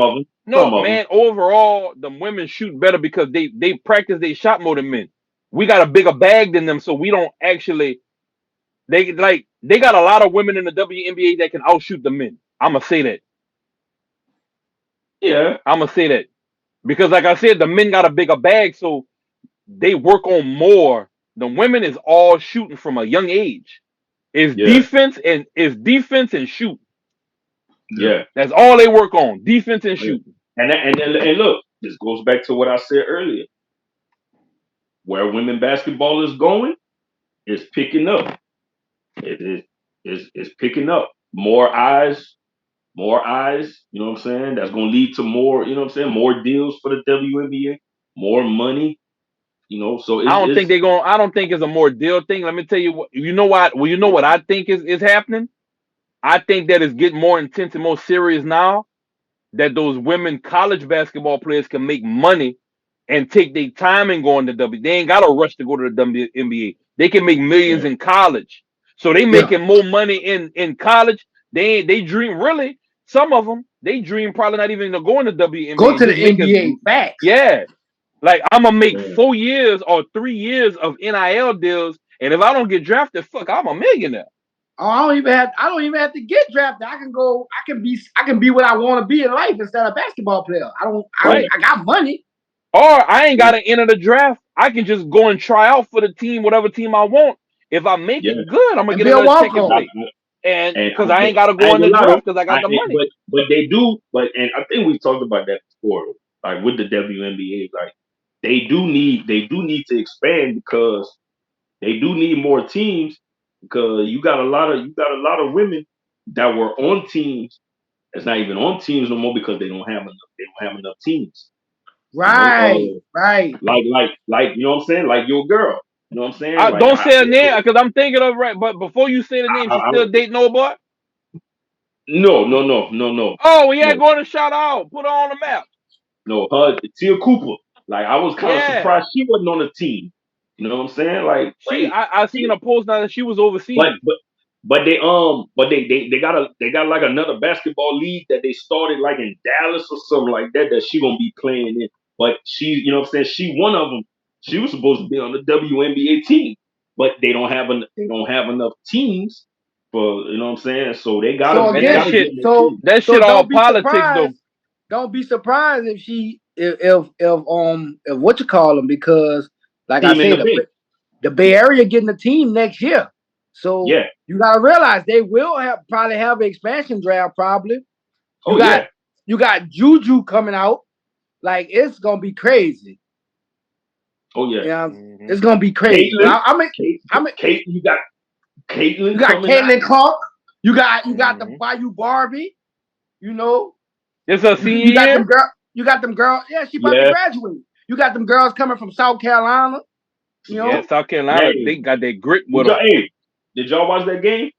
[SPEAKER 2] overall the women shoot better because they practice their shot more than men. We got a bigger bag than them, so we don't actually they got a lot of women in the WNBA that can outshoot the men. I'm gonna say that.
[SPEAKER 1] Yeah,
[SPEAKER 2] I'm gonna say that because, like I said, the men got a bigger bag, so they work on more. The women is all shooting from a young age. It's defense and shoot.
[SPEAKER 1] Yeah,
[SPEAKER 2] that's all they work on: defense and shooting.
[SPEAKER 1] And look, this goes back to what I said earlier. Where women basketball is going, is picking up. It is picking up. More eyes. You know what I'm saying? That's going to lead to more. You know what I'm saying? More deals for the WNBA. More money. You know, so
[SPEAKER 2] I don't think it's a more deal thing. Let me tell you what. You know what? Well, you know what I think is happening. I think that it's getting more intense and more serious now. That those women college basketball players can make money and take their time and go into W. They ain't got to rush to go to the WNBA. They can make millions in college. So they making more money in college. They dream really. some of them, they dream probably not even to go in the WNBA.
[SPEAKER 3] Go to the
[SPEAKER 2] Just make
[SPEAKER 3] NBA. Facts.
[SPEAKER 2] yeah. Like I'm gonna make 4 years or 3 years of NIL deals, and if I don't get drafted, fuck, I'm a millionaire.
[SPEAKER 3] Oh, I don't even have to get drafted. I can be what I want to be in life instead of a basketball player. I got money.
[SPEAKER 2] Or I ain't gotta enter the draft. I can just go and try out for the team, whatever team I want. If I make it good, I'm gonna
[SPEAKER 3] And
[SPEAKER 2] get
[SPEAKER 3] be a
[SPEAKER 2] another check and
[SPEAKER 3] walk-on.
[SPEAKER 2] play. And because I ain't
[SPEAKER 1] I
[SPEAKER 2] gotta go
[SPEAKER 1] ain't
[SPEAKER 2] in the
[SPEAKER 1] gonna lie,
[SPEAKER 2] draft because I got the money.
[SPEAKER 1] but they do. But and I think we talked about that before. Like with the WNBA, like they do need to expand because they do need more teams because you got a lot of women that were on teams that's not even on teams no more because they don't have enough teams.
[SPEAKER 3] Right.
[SPEAKER 1] Like you know what I'm saying? Like your girl. You know what I'm saying?
[SPEAKER 2] I
[SPEAKER 1] Like
[SPEAKER 2] don't say her name because I'm thinking of right. But before you say the name, she still dating no boy.
[SPEAKER 1] No.
[SPEAKER 2] Oh, we ain't going to shout out. Put her on the map.
[SPEAKER 1] No, her Tia Cooper. Like I was kind of
[SPEAKER 2] Yeah.
[SPEAKER 1] surprised she wasn't on the team. You know what I'm saying? Like
[SPEAKER 2] I seen a post now that she was overseas.
[SPEAKER 1] but they got like another basketball league that they started like in Dallas or something like that she gonna be playing in. But she, you know what I'm saying? She one of them. She was supposed to be on the WNBA team, but they don't have enough teams for you know what I'm saying. So they gotta
[SPEAKER 3] So again,
[SPEAKER 1] get more teams.
[SPEAKER 2] that shit all politics though.
[SPEAKER 3] Don't be surprised if what you call them, because like
[SPEAKER 1] Team
[SPEAKER 3] I
[SPEAKER 1] in
[SPEAKER 3] said, the Bay Area getting a team next year. So
[SPEAKER 1] yeah.
[SPEAKER 3] you gotta realize they will probably have an expansion draft. Probably. You got Juju coming out. Like it's gonna be crazy.
[SPEAKER 1] Oh yeah.
[SPEAKER 3] Yeah, it's gonna be crazy.
[SPEAKER 1] Kate, you got Caitlin.
[SPEAKER 3] You got Caitlin Clark. You got the
[SPEAKER 1] Mm-hmm.
[SPEAKER 3] Bayou Barbie. You know.
[SPEAKER 2] It's a senior
[SPEAKER 3] you got
[SPEAKER 2] year.
[SPEAKER 3] You got them girls. Yeah, she about to graduate. You got them girls coming from South Carolina. You know?
[SPEAKER 2] Yeah, South Carolina. They got their grit with them.
[SPEAKER 1] Hey, did y'all watch that game?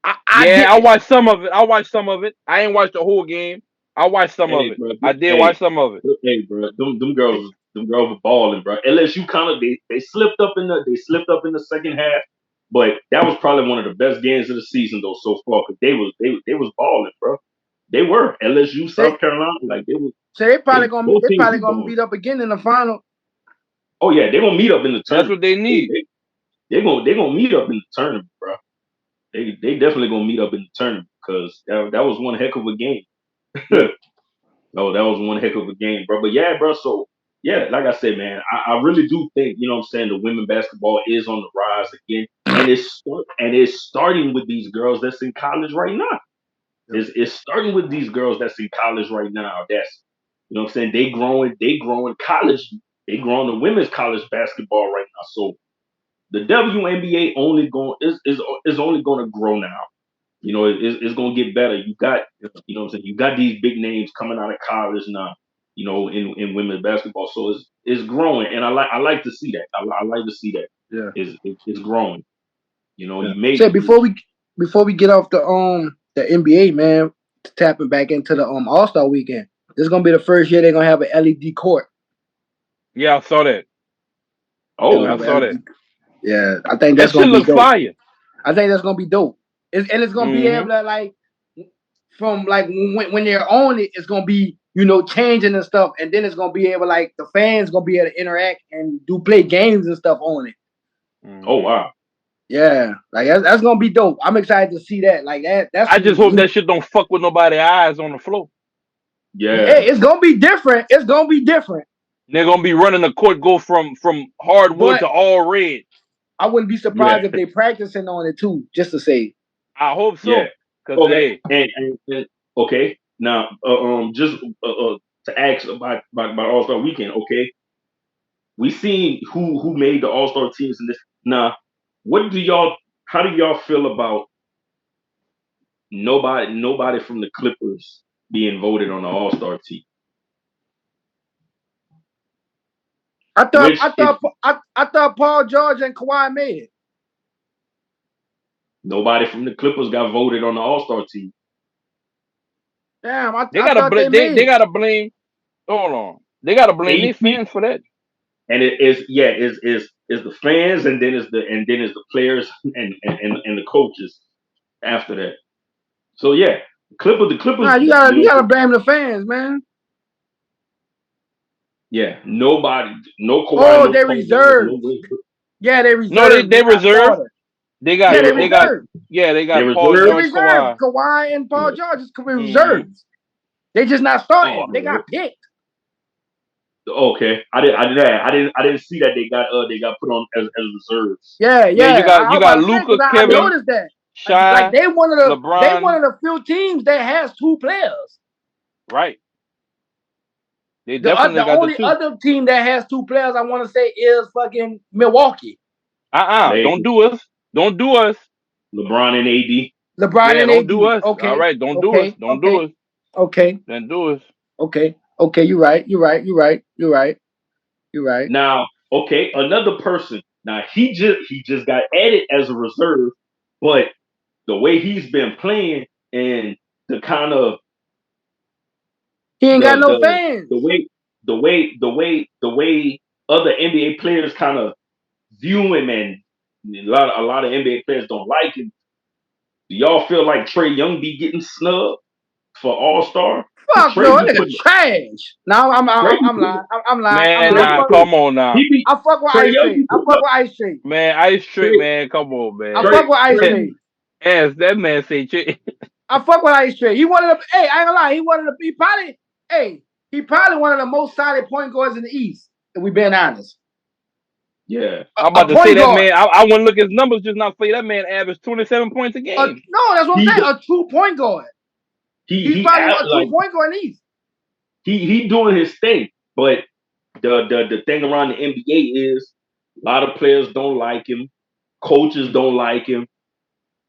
[SPEAKER 2] I watched some of it. I ain't watched the whole game. I watched some of it.
[SPEAKER 1] Bro,
[SPEAKER 2] I did watch some of it.
[SPEAKER 1] Hey, bro, them girls were balling, bro. LSU kind of they slipped up in the second half, but that was probably one of the best games of the season though so far because they was balling, bro. They were LSU, South Carolina, like they was.
[SPEAKER 3] So they probably gonna meet up again in the final.
[SPEAKER 1] Oh yeah, they're gonna meet up in the tournament.
[SPEAKER 2] That's what they need.
[SPEAKER 1] They're gonna meet up in the tournament, bro. They definitely gonna meet up in the tournament because that was one heck of a game. No, that was one heck of a game, bro. But yeah, bro. So yeah, like I said, man, I really do think you know what I'm saying the women basketball is on the rise again, and it's starting with these girls that's in college right now. It's starting with these girls that's in college right now. That's you know what I'm saying they growing college. They growing the women's college basketball right now. So the WNBA only going is only going to grow now. You know, it's going to get better. You got, you know what I'm saying? You got these big names coming out of college now, you know, in women's basketball. So it's growing. And I like to see that. I like to see that.
[SPEAKER 3] Yeah.
[SPEAKER 1] It's growing. You know, you
[SPEAKER 3] made before we get off the NBA, man, tapping back into the All-Star weekend. This is gonna be the first year they're gonna have an LED court.
[SPEAKER 2] Yeah, I saw that.
[SPEAKER 1] Oh,
[SPEAKER 2] I saw that.
[SPEAKER 3] Yeah, I think that's gonna be dope.
[SPEAKER 2] Fire.
[SPEAKER 3] I think that's gonna be dope. And it's gonna be able to like from like when they're on it, it's gonna be, you know, changing and stuff, and then it's gonna be able like the fans gonna be able to interact and play games and stuff on it.
[SPEAKER 1] Oh wow.
[SPEAKER 3] Yeah, like that's gonna be dope. I'm excited to see that. Like that's.
[SPEAKER 2] I just hope that shit don't fuck with nobody's eyes on the floor.
[SPEAKER 1] Yeah,
[SPEAKER 3] it's gonna be different. It's gonna be different.
[SPEAKER 2] They're gonna be running the court, go from hardwood to all red.
[SPEAKER 3] I wouldn't be surprised if they practicing on it too, just to say.
[SPEAKER 2] I hope so.
[SPEAKER 1] Yeah.
[SPEAKER 2] Okay.
[SPEAKER 1] And okay. Now, just to ask about All-Star Weekend. Okay, we seen who made the All-Star teams in this. Now, how do y'all feel about nobody from the Clippers being voted on the All-Star team?
[SPEAKER 3] I thought Paul George and Kawhi made it.
[SPEAKER 1] Nobody from the Clippers got voted on the All-Star team.
[SPEAKER 3] Damn,
[SPEAKER 2] they gotta blame. Hold on, they gotta blame their fans for that.
[SPEAKER 1] And it's the fans, and then it's the players and the coaches after that. So yeah, The Clippers.
[SPEAKER 3] Nah, you gotta blame the fans, man.
[SPEAKER 1] Yeah, nobody, no Kawhi,
[SPEAKER 3] Oh,
[SPEAKER 1] no
[SPEAKER 3] they
[SPEAKER 1] Paul George, no
[SPEAKER 3] reserved.
[SPEAKER 1] Westbrook.
[SPEAKER 3] Yeah, they
[SPEAKER 2] No,
[SPEAKER 3] reserved.
[SPEAKER 2] they
[SPEAKER 3] Not
[SPEAKER 2] reserve.
[SPEAKER 3] starters.
[SPEAKER 2] They
[SPEAKER 3] Yeah,
[SPEAKER 2] got
[SPEAKER 3] they
[SPEAKER 2] they got
[SPEAKER 3] reserved.
[SPEAKER 2] they got
[SPEAKER 1] They
[SPEAKER 2] Paul
[SPEAKER 1] reserved?
[SPEAKER 3] They
[SPEAKER 2] George,
[SPEAKER 3] reserved.
[SPEAKER 2] Kawhi.
[SPEAKER 3] Kawhi and Paul
[SPEAKER 1] Yeah.
[SPEAKER 3] George is
[SPEAKER 2] Mm-hmm.
[SPEAKER 3] reserves. They just not starting.
[SPEAKER 1] Oh,
[SPEAKER 3] They got picked.
[SPEAKER 1] okay. I didn't see that they got put on as reserves.
[SPEAKER 3] Yeah,
[SPEAKER 2] Yeah,
[SPEAKER 3] yeah. I was
[SPEAKER 2] you
[SPEAKER 3] about
[SPEAKER 2] got
[SPEAKER 3] to say
[SPEAKER 2] Luka,
[SPEAKER 3] because I
[SPEAKER 2] Kevin,
[SPEAKER 3] noticed that. Like
[SPEAKER 2] Shy,
[SPEAKER 3] they one of
[SPEAKER 2] LeBron.
[SPEAKER 3] the few teams that has two players.
[SPEAKER 2] Right. They definitely
[SPEAKER 3] The
[SPEAKER 2] got the
[SPEAKER 3] only
[SPEAKER 2] two.
[SPEAKER 3] other team that has two players I want to say is fucking Milwaukee.
[SPEAKER 1] They
[SPEAKER 2] Don't do us. Don't do us.
[SPEAKER 1] LeBron and AD.
[SPEAKER 3] LeBron
[SPEAKER 2] Yeah,
[SPEAKER 3] and
[SPEAKER 2] don't do
[SPEAKER 3] AD.
[SPEAKER 2] us. All
[SPEAKER 3] Okay.
[SPEAKER 2] right, don't do us.
[SPEAKER 3] Okay.
[SPEAKER 2] Don't do
[SPEAKER 3] Okay.
[SPEAKER 2] us.
[SPEAKER 3] Okay.
[SPEAKER 2] Don't do us.
[SPEAKER 3] Okay. Okay. You're right. You're right. You're right. You're right. You're right.
[SPEAKER 1] Now, okay, another person. Now he just got added as a reserve, but the way he's been playing and the kind of
[SPEAKER 3] He ain't got no
[SPEAKER 1] the
[SPEAKER 3] fans.
[SPEAKER 1] the way other NBA players kind of view him, and a lot of NBA players don't like him. Do y'all feel like Trey Young be getting snubbed for All Star?
[SPEAKER 3] Fuck
[SPEAKER 1] Trey
[SPEAKER 3] no,
[SPEAKER 1] be
[SPEAKER 3] that nigga
[SPEAKER 1] putting
[SPEAKER 3] trash. No, I'm
[SPEAKER 1] Trey be
[SPEAKER 3] lying.
[SPEAKER 1] putting
[SPEAKER 3] I'm lying.
[SPEAKER 2] Man,
[SPEAKER 1] Trey,
[SPEAKER 3] I
[SPEAKER 2] come on now.
[SPEAKER 1] he be
[SPEAKER 3] fuck with
[SPEAKER 1] Trey
[SPEAKER 3] Ice
[SPEAKER 1] Young
[SPEAKER 3] Trade.
[SPEAKER 1] be
[SPEAKER 3] I
[SPEAKER 1] putting
[SPEAKER 3] fuck
[SPEAKER 1] up
[SPEAKER 3] with Ice Trade.
[SPEAKER 2] Man, Ice Trick,
[SPEAKER 1] Trey
[SPEAKER 2] man, come on, man.
[SPEAKER 3] I fuck with Ice
[SPEAKER 1] Trey
[SPEAKER 3] Trade.
[SPEAKER 2] As that man say,
[SPEAKER 3] I fuck with Ice Trade. He wanted to. Hey, I ain't gonna lie. He probably one of the most solid point guards in the East. If we being honest.
[SPEAKER 1] yeah.
[SPEAKER 2] I'm
[SPEAKER 3] A
[SPEAKER 2] about to say
[SPEAKER 3] point
[SPEAKER 2] that
[SPEAKER 3] guard.
[SPEAKER 2] man. I want to look at his numbers just now. Say that man averaged 27 points a game.
[SPEAKER 3] No, that's what I'm
[SPEAKER 1] He
[SPEAKER 3] saying. A true point guard. He's
[SPEAKER 1] he
[SPEAKER 3] probably
[SPEAKER 1] act
[SPEAKER 3] a true
[SPEAKER 1] like
[SPEAKER 3] point guard in the East.
[SPEAKER 1] he doing his thing, but the thing around the NBA is a lot of players don't like him, coaches don't like him,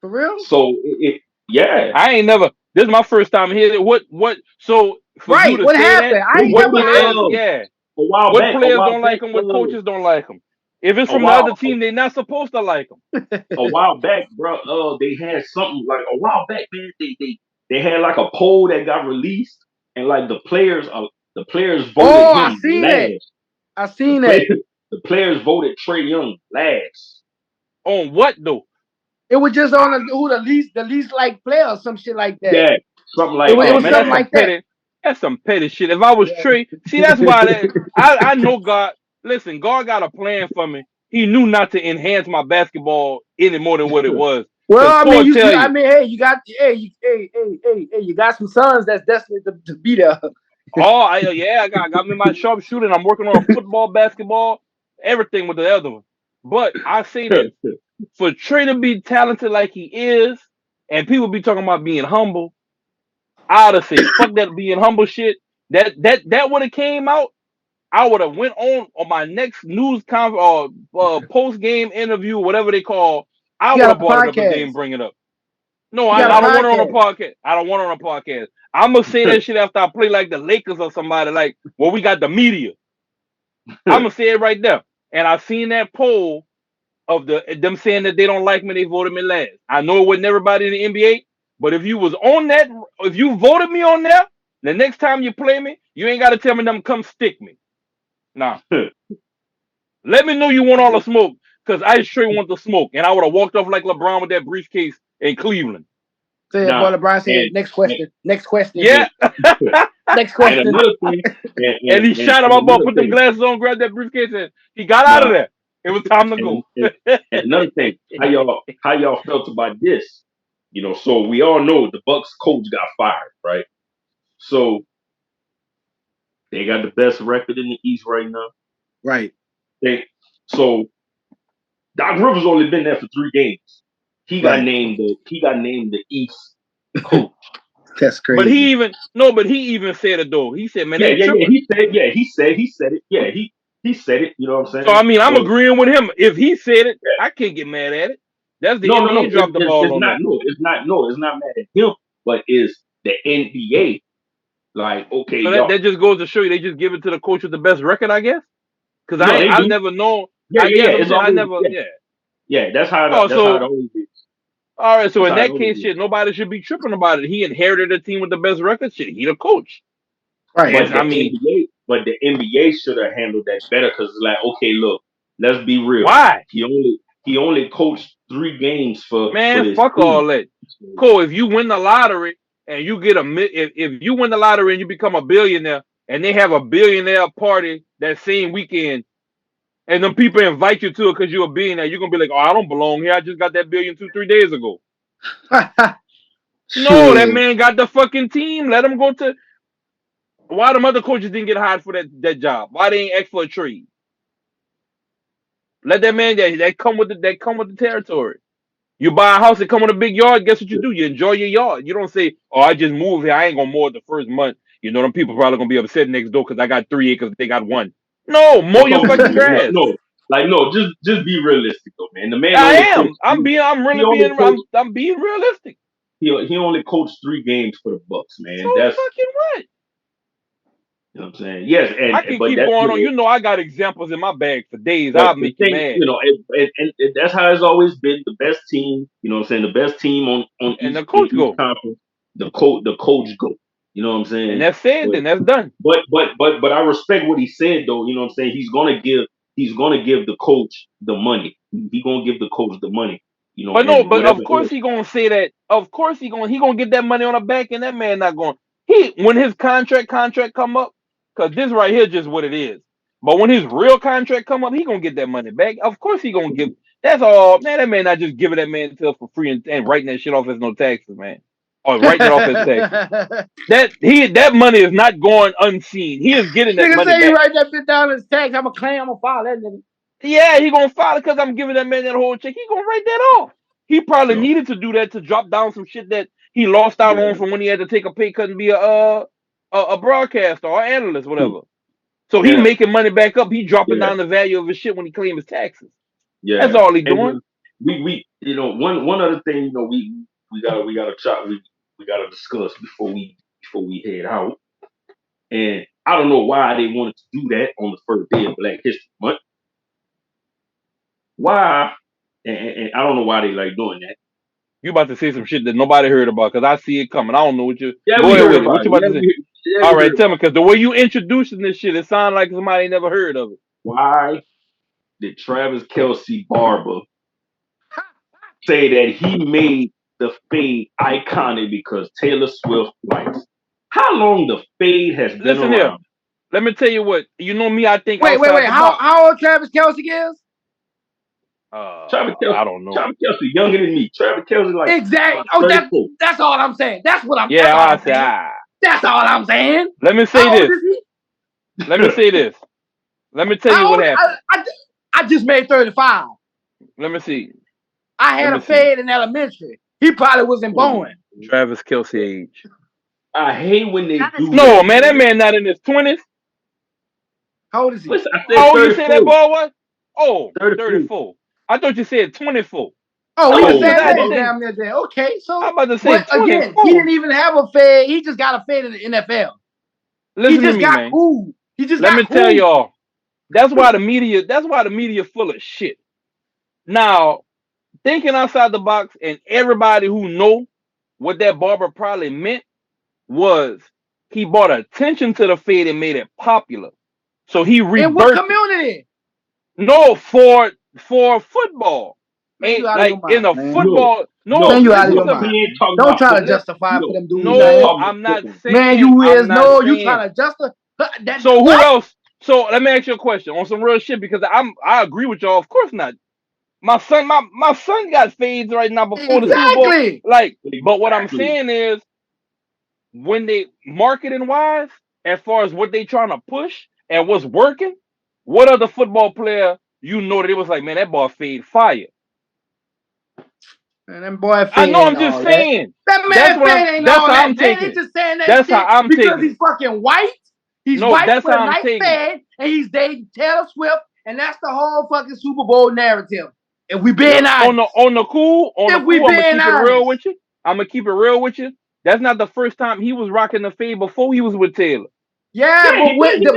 [SPEAKER 3] For real?
[SPEAKER 1] so yeah.
[SPEAKER 2] I ain't never. This is my first time hearing it. What? So for you
[SPEAKER 3] Right.
[SPEAKER 2] to
[SPEAKER 3] What
[SPEAKER 2] say that,
[SPEAKER 3] happened? I ain't
[SPEAKER 1] This
[SPEAKER 2] what
[SPEAKER 3] never.
[SPEAKER 1] been
[SPEAKER 3] I
[SPEAKER 2] players?
[SPEAKER 3] ain't.
[SPEAKER 2] Yeah.
[SPEAKER 1] a while
[SPEAKER 2] What
[SPEAKER 1] back,
[SPEAKER 2] players don't like him? What coaches don't like him? If it's
[SPEAKER 1] a
[SPEAKER 2] from the
[SPEAKER 1] while
[SPEAKER 2] other team, they're not supposed to like him.
[SPEAKER 1] a while back, bro. They had something like a while back, man. They had like a poll that got released, and like the players voted
[SPEAKER 3] Oh, I
[SPEAKER 1] him
[SPEAKER 3] seen that.
[SPEAKER 1] last.
[SPEAKER 3] I
[SPEAKER 1] The
[SPEAKER 3] seen that.
[SPEAKER 1] players the players voted Trey Young last.
[SPEAKER 2] On what though?
[SPEAKER 3] It was just on who the least like player or some shit like that.
[SPEAKER 1] Yeah, something
[SPEAKER 3] It
[SPEAKER 1] like
[SPEAKER 3] was, it
[SPEAKER 2] Oh
[SPEAKER 1] that.
[SPEAKER 3] was
[SPEAKER 2] man,
[SPEAKER 3] something
[SPEAKER 2] that's
[SPEAKER 1] Yeah.
[SPEAKER 2] some
[SPEAKER 3] like that.
[SPEAKER 2] petty. That's some petty shit. If I was
[SPEAKER 3] Yeah.
[SPEAKER 2] Trey, see that's why I know God. Listen, God got a plan for me. He knew not to enhance my basketball any more than what it was.
[SPEAKER 3] Well,
[SPEAKER 2] Cause
[SPEAKER 3] I mean,
[SPEAKER 2] Core tell
[SPEAKER 3] I
[SPEAKER 2] you,
[SPEAKER 3] mean, hey, you got, you got some sons that's destined to be there.
[SPEAKER 2] I got me my sharpshooter. And I'm working on football, basketball, everything with the other one. But I say this for Trey to be talented like he is, and people be talking about being humble. I'd have say fuck that being humble shit. That would have came out. I would have went on my next news conference or post game interview, whatever they call. I
[SPEAKER 3] You
[SPEAKER 2] would
[SPEAKER 3] got
[SPEAKER 2] have
[SPEAKER 3] a
[SPEAKER 2] brought it up and
[SPEAKER 3] podcast.
[SPEAKER 2] didn't bring it up. No,
[SPEAKER 3] You
[SPEAKER 2] I,
[SPEAKER 3] got a
[SPEAKER 2] I don't want it on a
[SPEAKER 3] podcast.
[SPEAKER 2] podcast. I don't want it on a podcast. I'm gonna say that shit after I play like the Lakers or somebody like where we got the media. I'm gonna say it right there. And I seen that poll of them saying that they don't like me, they voted me last. I know it wasn't everybody in the NBA, but if you was on that, if you voted me on there, the next time you play me, you ain't gotta tell me them come stick me. Nah. Let me know you want all the smoke, because I straight want the smoke, and I would have walked off like LeBron with that briefcase in Cleveland.
[SPEAKER 3] So boy,
[SPEAKER 1] Nah,
[SPEAKER 3] LeBron said,
[SPEAKER 1] and
[SPEAKER 3] next question. Next question.
[SPEAKER 2] Yeah,
[SPEAKER 3] Next
[SPEAKER 1] and
[SPEAKER 3] question.
[SPEAKER 1] another thing,
[SPEAKER 2] and he shot him
[SPEAKER 1] and
[SPEAKER 2] up,
[SPEAKER 1] another
[SPEAKER 2] put them
[SPEAKER 1] thing.
[SPEAKER 2] glasses on, grabbed that briefcase, and he got out of
[SPEAKER 1] Nah,
[SPEAKER 2] there. It was time to go.
[SPEAKER 1] and another thing. How y'all felt about this? You know, so we all know the Bucks coach got fired, right? So they got the best record in the East right now.
[SPEAKER 3] Right.
[SPEAKER 1] They so Doc Rivers only been there for 3 games.
[SPEAKER 3] Right.
[SPEAKER 1] He got named the East coach.
[SPEAKER 3] That's
[SPEAKER 2] But
[SPEAKER 3] crazy.
[SPEAKER 2] he even said it though. He said, man,
[SPEAKER 1] Yeah,
[SPEAKER 2] they
[SPEAKER 1] yeah, yeah.
[SPEAKER 2] tripping.
[SPEAKER 1] He said it. Yeah, he said it. You know what I'm
[SPEAKER 2] So I
[SPEAKER 1] saying?
[SPEAKER 2] mean, I'm
[SPEAKER 1] But
[SPEAKER 2] agreeing with him. If he said it,
[SPEAKER 1] yeah,
[SPEAKER 2] I can't get mad at it. That's the
[SPEAKER 1] no.
[SPEAKER 2] NBA dropped the ball
[SPEAKER 1] It's
[SPEAKER 2] on
[SPEAKER 1] not
[SPEAKER 2] them.
[SPEAKER 1] it's not mad at him, but is the NBA like okay,
[SPEAKER 2] So
[SPEAKER 1] y'all?
[SPEAKER 2] that just goes to show you they just give it to the coach with the best record, I guess. Because
[SPEAKER 1] No, they
[SPEAKER 2] I've
[SPEAKER 1] do.
[SPEAKER 2] never known.
[SPEAKER 1] Yeah,
[SPEAKER 2] I
[SPEAKER 1] yeah,
[SPEAKER 2] guess
[SPEAKER 1] yeah.
[SPEAKER 2] I'm
[SPEAKER 1] It's
[SPEAKER 2] saying I
[SPEAKER 1] always
[SPEAKER 2] never.
[SPEAKER 1] yeah,
[SPEAKER 2] Yeah.
[SPEAKER 1] yeah.
[SPEAKER 2] Oh,
[SPEAKER 1] That's how it
[SPEAKER 2] so
[SPEAKER 1] always is.
[SPEAKER 2] all right. So
[SPEAKER 1] That's
[SPEAKER 2] in
[SPEAKER 1] how it
[SPEAKER 2] that
[SPEAKER 1] always
[SPEAKER 2] case,
[SPEAKER 1] is.
[SPEAKER 2] shit, nobody should be tripping about it. He inherited a team with the best record. Shit, he the coach.
[SPEAKER 3] Right.
[SPEAKER 1] But
[SPEAKER 2] And
[SPEAKER 1] the
[SPEAKER 2] I mean,
[SPEAKER 1] NBA should have handled that better because it's like, okay, look, let's be real.
[SPEAKER 2] why?
[SPEAKER 1] He only coached 3 games for
[SPEAKER 2] Man,
[SPEAKER 1] this
[SPEAKER 2] fuck
[SPEAKER 1] team.
[SPEAKER 2] all that. Cool. If you win the lottery, and you get if you win the lottery and you become a billionaire, and they have a billionaire party that same weekend, and them people invite you to it because you're a billionaire, you're gonna be like, oh, I don't belong here. I just got that billion 2-3 days ago. No, that
[SPEAKER 3] Shit.
[SPEAKER 2] man got the fucking team. Let him go to. Why them other coaches didn't get hired for that job? Why they ain't ask for a trade? Let that man that come with the territory. You buy a house that come with a big yard. Guess what you do? You enjoy your yard. You don't say, "Oh, I just moved here. I ain't gonna mow it the first month." You know, them people probably gonna be upset next door because I got 3 acres. They got 1. No, mow
[SPEAKER 1] That's
[SPEAKER 2] your
[SPEAKER 1] what I'm
[SPEAKER 2] fucking
[SPEAKER 1] saying.
[SPEAKER 2] grass.
[SPEAKER 1] Just be realistic though, man. The man
[SPEAKER 2] I
[SPEAKER 1] only
[SPEAKER 2] am.
[SPEAKER 1] coached. He only coached.
[SPEAKER 2] I'm being realistic.
[SPEAKER 1] He only coached 3 games for the Bucks,
[SPEAKER 2] So
[SPEAKER 1] man. That's
[SPEAKER 2] fucking what?
[SPEAKER 1] you know what I'm saying. Yes,
[SPEAKER 2] I
[SPEAKER 1] and
[SPEAKER 2] can
[SPEAKER 1] but
[SPEAKER 2] keep
[SPEAKER 1] that's
[SPEAKER 2] going on. You know, I got examples in my bag for days.
[SPEAKER 1] but
[SPEAKER 2] I'll
[SPEAKER 1] the
[SPEAKER 2] make you
[SPEAKER 1] thing,
[SPEAKER 2] mad.
[SPEAKER 1] and that's how it's always been. The best team, you know what I'm saying. The best team on
[SPEAKER 2] And the
[SPEAKER 1] in
[SPEAKER 2] coach
[SPEAKER 1] each
[SPEAKER 2] go.
[SPEAKER 1] conference. The coach go. You know what I'm
[SPEAKER 2] And
[SPEAKER 1] saying.
[SPEAKER 2] that's said.
[SPEAKER 1] But
[SPEAKER 2] Then that's done.
[SPEAKER 1] but I respect what he said though. You know what I'm saying. He's gonna give the coach the money. He gonna give the coach the money. You know,
[SPEAKER 2] But no,
[SPEAKER 1] and
[SPEAKER 2] but
[SPEAKER 1] whatever
[SPEAKER 2] of course
[SPEAKER 1] else.
[SPEAKER 2] he gonna say that. Of course he gonna get that money on the back, and that man not going. He when his contract come up, cause this right here just what it is. But when his real contract come up, he gonna get that money back. Of course he gonna give. That's all, man. That man not just giving that man to for free and writing that shit off as no taxes, man. Or writing it off as taxes. That money is not going unseen. He is getting that
[SPEAKER 3] Nigga
[SPEAKER 2] money
[SPEAKER 3] say he
[SPEAKER 2] back.
[SPEAKER 3] write that bit down as tax. I'm gonna file that nigga.
[SPEAKER 2] Yeah, he gonna file it because I'm giving that man that whole check. He gonna write that off. He probably
[SPEAKER 1] So
[SPEAKER 2] needed to do that to drop down some shit that he lost out
[SPEAKER 1] yeah,
[SPEAKER 2] on from when he had to take a pay cut and be a broadcaster or analyst, whatever. So he
[SPEAKER 1] yeah,
[SPEAKER 2] making money back up. He dropping
[SPEAKER 1] yeah,
[SPEAKER 2] down the value of his shit when he claims his taxes. That's
[SPEAKER 1] yeah.
[SPEAKER 2] all he
[SPEAKER 1] And
[SPEAKER 2] doing.
[SPEAKER 1] we one other thing we gotta try we gotta discuss before we head out. And I don't know why they wanted to do that on the first day of Black History Month. Why? And I don't know why they like doing that.
[SPEAKER 2] You about to say some shit that nobody heard about because I see it coming. I don't know what you.
[SPEAKER 1] Yeah,
[SPEAKER 2] Go
[SPEAKER 1] we
[SPEAKER 2] ahead
[SPEAKER 1] heard
[SPEAKER 2] with it.
[SPEAKER 1] about
[SPEAKER 2] What
[SPEAKER 1] it.
[SPEAKER 2] you about to say?
[SPEAKER 1] Yeah,
[SPEAKER 2] All
[SPEAKER 1] we
[SPEAKER 2] right,
[SPEAKER 1] heard
[SPEAKER 2] tell
[SPEAKER 1] about
[SPEAKER 2] me
[SPEAKER 1] it.
[SPEAKER 2] because the way you introducing this shit, it sounds like somebody ain't never heard of it.
[SPEAKER 1] Why did Travis Kelce Barber say that he made the fade iconic because Taylor Swift likes? How long the fade has been
[SPEAKER 2] Listen here.
[SPEAKER 1] around?
[SPEAKER 2] Let me tell you what. You know me. I think
[SPEAKER 3] Wait.
[SPEAKER 2] outside the box.
[SPEAKER 3] How old Travis Kelce is?
[SPEAKER 1] Travis
[SPEAKER 2] I
[SPEAKER 1] Kelce,
[SPEAKER 2] don't know.
[SPEAKER 1] Travis Kelce younger than me. Travis Kelce like
[SPEAKER 3] Exactly.
[SPEAKER 1] about
[SPEAKER 3] Oh,
[SPEAKER 1] 34.
[SPEAKER 3] that's all I'm saying. That's
[SPEAKER 2] Yeah,
[SPEAKER 3] all
[SPEAKER 2] I
[SPEAKER 3] I'm
[SPEAKER 2] say.
[SPEAKER 3] saying. That's all I'm saying.
[SPEAKER 2] Let me say
[SPEAKER 3] How old
[SPEAKER 2] this.
[SPEAKER 3] is he?
[SPEAKER 2] Let me say this. Let me tell you
[SPEAKER 3] How
[SPEAKER 2] what
[SPEAKER 3] old?
[SPEAKER 2] happened.
[SPEAKER 3] I just made 35.
[SPEAKER 2] Let me see.
[SPEAKER 3] I
[SPEAKER 2] Let
[SPEAKER 3] had
[SPEAKER 2] me
[SPEAKER 3] a
[SPEAKER 2] see.
[SPEAKER 3] fade in elementary. He probably wasn't born.
[SPEAKER 2] Travis Kelce age.
[SPEAKER 1] I hate when they do
[SPEAKER 2] No,
[SPEAKER 1] that.
[SPEAKER 2] man, that man not in his 20s.
[SPEAKER 3] How old is he?
[SPEAKER 1] Listen, I said
[SPEAKER 2] How old you say that
[SPEAKER 1] 34.
[SPEAKER 2] boy was? Oh,
[SPEAKER 1] 34.
[SPEAKER 2] 34. I thought you said 24.
[SPEAKER 3] Oh, we the
[SPEAKER 1] No,
[SPEAKER 2] Oh,
[SPEAKER 3] same
[SPEAKER 2] God
[SPEAKER 3] age,
[SPEAKER 2] damn.
[SPEAKER 3] damn near there. Okay,
[SPEAKER 2] I'm
[SPEAKER 3] so
[SPEAKER 2] about to say
[SPEAKER 3] but again, he
[SPEAKER 2] 24.
[SPEAKER 3] didn't even have a fade. He just got a fade in the NFL. He
[SPEAKER 2] Listen to
[SPEAKER 3] just
[SPEAKER 2] me,
[SPEAKER 3] got
[SPEAKER 2] man.
[SPEAKER 3] cool. He just
[SPEAKER 2] Let
[SPEAKER 3] got
[SPEAKER 2] me tell
[SPEAKER 3] cool.
[SPEAKER 2] y'all. That's why the media full of shit. Now, thinking outside the box and everybody who know what that barber probably meant was he brought attention to the fade and made it popular. So he
[SPEAKER 3] In what
[SPEAKER 2] rebirthed it.
[SPEAKER 3] community?
[SPEAKER 2] No, for football.
[SPEAKER 3] Man, you
[SPEAKER 2] Ain't
[SPEAKER 3] out of your
[SPEAKER 2] like in
[SPEAKER 3] mind,
[SPEAKER 2] a
[SPEAKER 3] man.
[SPEAKER 2] football.
[SPEAKER 1] No,
[SPEAKER 2] No,
[SPEAKER 3] Man, you out of
[SPEAKER 2] listen
[SPEAKER 1] no,
[SPEAKER 3] your
[SPEAKER 2] to
[SPEAKER 1] we
[SPEAKER 2] me.
[SPEAKER 3] mind,
[SPEAKER 1] ain't
[SPEAKER 3] man.
[SPEAKER 1] talking
[SPEAKER 3] Don't
[SPEAKER 1] about
[SPEAKER 3] try to
[SPEAKER 1] football.
[SPEAKER 3] justify for
[SPEAKER 1] No,
[SPEAKER 3] them dudes,
[SPEAKER 1] we ain't
[SPEAKER 3] man.
[SPEAKER 2] No,
[SPEAKER 1] talking about
[SPEAKER 2] I'm not
[SPEAKER 1] football.
[SPEAKER 3] Man,
[SPEAKER 2] saying.
[SPEAKER 3] you
[SPEAKER 2] I'm
[SPEAKER 3] is
[SPEAKER 2] not
[SPEAKER 3] no, you
[SPEAKER 2] saying.
[SPEAKER 3] trying to justify that
[SPEAKER 2] So who
[SPEAKER 3] what?
[SPEAKER 2] else? So let me ask you a question on some real shit because I agree with y'all. Of course not. My son got fades right now before the Super Bowl.
[SPEAKER 3] Exactly.
[SPEAKER 2] Like, but what I'm
[SPEAKER 1] Exactly.
[SPEAKER 2] saying is when they marketing wise, as far as what they trying to push and what's working, what other football player you know that it was like, man, that ball fade fire.
[SPEAKER 3] Man, that boy
[SPEAKER 2] I
[SPEAKER 3] fade
[SPEAKER 2] know. I'm
[SPEAKER 3] ain't
[SPEAKER 2] just
[SPEAKER 3] all that.
[SPEAKER 2] saying.
[SPEAKER 3] That man fade ain't
[SPEAKER 2] That's
[SPEAKER 3] all
[SPEAKER 2] how
[SPEAKER 3] that,
[SPEAKER 2] I'm
[SPEAKER 3] man.
[SPEAKER 2] taking
[SPEAKER 3] They
[SPEAKER 2] it.
[SPEAKER 3] just saying that
[SPEAKER 2] That's how
[SPEAKER 3] shit
[SPEAKER 2] I'm
[SPEAKER 3] because
[SPEAKER 2] taking
[SPEAKER 3] he's
[SPEAKER 2] it.
[SPEAKER 3] fucking white. He's
[SPEAKER 2] No,
[SPEAKER 3] white
[SPEAKER 2] that's
[SPEAKER 3] with
[SPEAKER 2] how
[SPEAKER 3] a
[SPEAKER 2] I'm
[SPEAKER 3] nice
[SPEAKER 2] taking it.
[SPEAKER 3] fade, and he's dating Taylor Swift, and that's the whole fucking Super Bowl narrative. If we being
[SPEAKER 1] Yep.
[SPEAKER 3] honest.
[SPEAKER 2] On the cool,
[SPEAKER 3] If we
[SPEAKER 2] I'm gonna
[SPEAKER 3] being
[SPEAKER 2] keep it real
[SPEAKER 3] honest.
[SPEAKER 2] with you. I'm gonna keep it real with you. That's not the first time he was rocking the fade before he was with Taylor.
[SPEAKER 3] Yeah,
[SPEAKER 1] Yeah,
[SPEAKER 3] but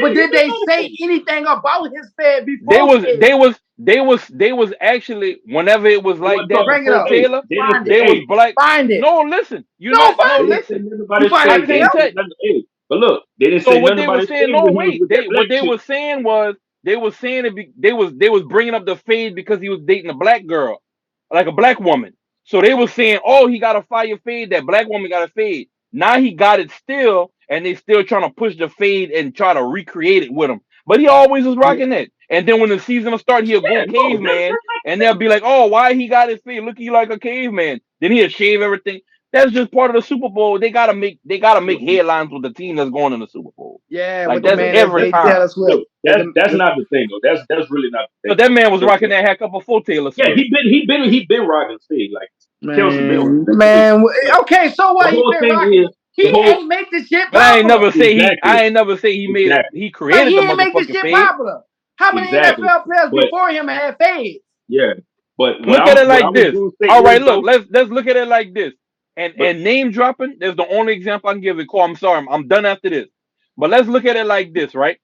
[SPEAKER 3] but
[SPEAKER 1] he
[SPEAKER 3] did
[SPEAKER 1] been
[SPEAKER 3] they
[SPEAKER 1] on the
[SPEAKER 3] say
[SPEAKER 1] field.
[SPEAKER 3] anything about his fade
[SPEAKER 2] They
[SPEAKER 3] before
[SPEAKER 2] was
[SPEAKER 3] Taylor?
[SPEAKER 2] they was they was they was actually whenever it was
[SPEAKER 1] They
[SPEAKER 2] like
[SPEAKER 1] wasn't
[SPEAKER 2] that
[SPEAKER 1] talking.
[SPEAKER 3] Bring it
[SPEAKER 2] before
[SPEAKER 3] up.
[SPEAKER 1] Hey,
[SPEAKER 2] Taylor,
[SPEAKER 1] they didn't
[SPEAKER 3] Find
[SPEAKER 1] say.
[SPEAKER 3] it.
[SPEAKER 2] they was
[SPEAKER 1] Hey,
[SPEAKER 2] black.
[SPEAKER 3] Find it.
[SPEAKER 2] No, listen.
[SPEAKER 3] No,
[SPEAKER 2] No,
[SPEAKER 1] they
[SPEAKER 3] find
[SPEAKER 1] didn't
[SPEAKER 3] it.
[SPEAKER 1] say
[SPEAKER 2] listen.
[SPEAKER 1] nothing about
[SPEAKER 3] You
[SPEAKER 1] his
[SPEAKER 3] find
[SPEAKER 2] I
[SPEAKER 3] it,
[SPEAKER 1] fade. They
[SPEAKER 2] can't
[SPEAKER 1] didn't
[SPEAKER 3] Kale?
[SPEAKER 1] say
[SPEAKER 2] tell.
[SPEAKER 1] nothing. Hey, but look, they didn't
[SPEAKER 2] So
[SPEAKER 1] say
[SPEAKER 2] what
[SPEAKER 1] nothing
[SPEAKER 2] they
[SPEAKER 1] about
[SPEAKER 2] was
[SPEAKER 1] his
[SPEAKER 2] saying,
[SPEAKER 1] fade
[SPEAKER 2] no,
[SPEAKER 1] when he was
[SPEAKER 2] wait.
[SPEAKER 1] with that
[SPEAKER 2] What
[SPEAKER 1] black
[SPEAKER 2] they
[SPEAKER 1] chick.
[SPEAKER 2] was saying was they was bringing up the fade because he was dating a black girl, like a black woman. So they was saying, oh, he got a fire fade. That black woman got a fade. Now he got it still, and they still trying to push the fade and try to recreate it with him. But he always was rocking that. And then when the season will start, he'll go caveman, and they'll be like, "Oh, why he got his fade? Look, he like a caveman." Then he'll shave everything. That's just part of the Super Bowl. They gotta make headlines with the team that's going in the Super Bowl.
[SPEAKER 3] Yeah,
[SPEAKER 2] like
[SPEAKER 3] with the
[SPEAKER 2] that's
[SPEAKER 3] man
[SPEAKER 2] every
[SPEAKER 3] that
[SPEAKER 2] time.
[SPEAKER 3] Taylor Swift.
[SPEAKER 1] That's not the thing though. That's really not the thing.
[SPEAKER 2] But that man was rocking that haircut before Taylor Swift.
[SPEAKER 1] Yeah, he been rocking fade like Kelce been.
[SPEAKER 3] Man, okay, so what?
[SPEAKER 1] The
[SPEAKER 3] He
[SPEAKER 1] whole
[SPEAKER 3] been
[SPEAKER 1] thing
[SPEAKER 3] rocking.
[SPEAKER 1] is
[SPEAKER 3] He ain't make this shit popular.
[SPEAKER 2] But I ain't never say
[SPEAKER 1] Exactly.
[SPEAKER 2] he made it. He created
[SPEAKER 3] he
[SPEAKER 2] the
[SPEAKER 3] ain't make this
[SPEAKER 2] motherfucking
[SPEAKER 3] shit
[SPEAKER 2] fade.
[SPEAKER 3] popular. How many
[SPEAKER 1] Exactly.
[SPEAKER 3] NFL players
[SPEAKER 1] But-
[SPEAKER 3] before him had fades?
[SPEAKER 1] Yeah, but
[SPEAKER 2] Look at it like this. All right,
[SPEAKER 1] look,
[SPEAKER 2] let's look at it like this. And name dropping, there's the only example I can give it. Cole, I'm sorry, I'm done after this. But let's look at it like this, right?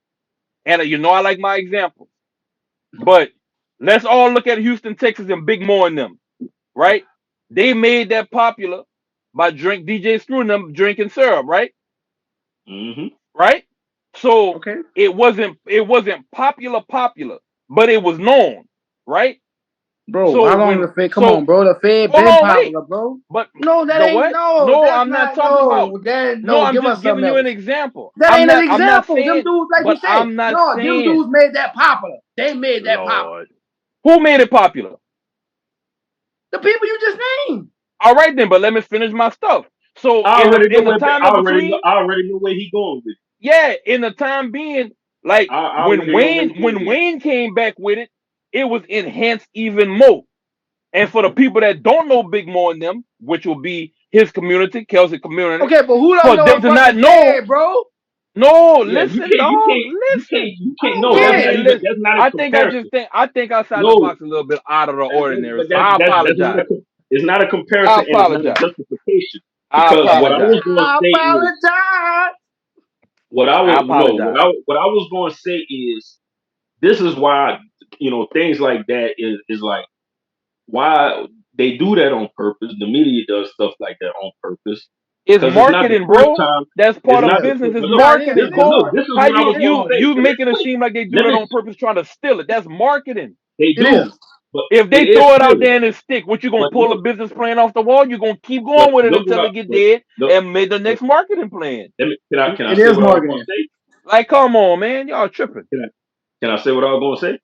[SPEAKER 2] And you know I like my example. But let's all look at Houston, Texas, and Big Mo and them, right? They made that popular by DJ Screw and them drinking syrup, right?
[SPEAKER 1] Mm-hmm.
[SPEAKER 2] Right? So it wasn't popular, but it was known, right?
[SPEAKER 3] Bro,
[SPEAKER 2] so
[SPEAKER 3] how long the fade? Come on, bro. The fade been popular, bro.
[SPEAKER 2] But
[SPEAKER 3] no, that ain't
[SPEAKER 2] what?
[SPEAKER 3] no.
[SPEAKER 2] I'm not talking about. I'm just giving you an example.
[SPEAKER 3] That ain't an example.
[SPEAKER 2] I'm not saying,
[SPEAKER 3] them dudes, like you said,
[SPEAKER 2] I'm not saying,
[SPEAKER 3] them dudes made that popular. They made that popular.
[SPEAKER 2] Who made it popular?
[SPEAKER 3] The people you just named.
[SPEAKER 2] All right then, but let me finish my stuff. So
[SPEAKER 1] I already know where he going with it.
[SPEAKER 2] Yeah, in the time being, like when Wayne came back with it, it was enhanced even more. And for the people that don't know Big Mo and them, which will be his community, Kelce community.
[SPEAKER 3] Okay, but who don't know
[SPEAKER 2] them to not know,
[SPEAKER 3] bro?
[SPEAKER 2] No, listen, dog. Listen.
[SPEAKER 1] You can't know. That's not a comparison.
[SPEAKER 2] I think outside the box a little bit out of the ordinary. So I apologize.
[SPEAKER 1] It's not a comparison.
[SPEAKER 2] I apologize.
[SPEAKER 1] And it's not a justification.
[SPEAKER 2] I apologize.
[SPEAKER 1] What I was going to say is, what I was going to say is, this is why things like that is like why they do that on purpose. The media does stuff like that on purpose.
[SPEAKER 2] It's marketing, bro. That's part of business. It's marketing. How you making it seem like they do that on purpose, trying to steal it? That's marketing.
[SPEAKER 1] They do. But
[SPEAKER 2] if they throw it out there and it stick, what you gonna pull a business plan off the wall? You're gonna keep going with it until it get dead and make the next marketing plan.
[SPEAKER 1] Can I say what I was gonna say?
[SPEAKER 2] Like, come on, man, y'all tripping.
[SPEAKER 1] Can I say what I was gonna
[SPEAKER 2] say?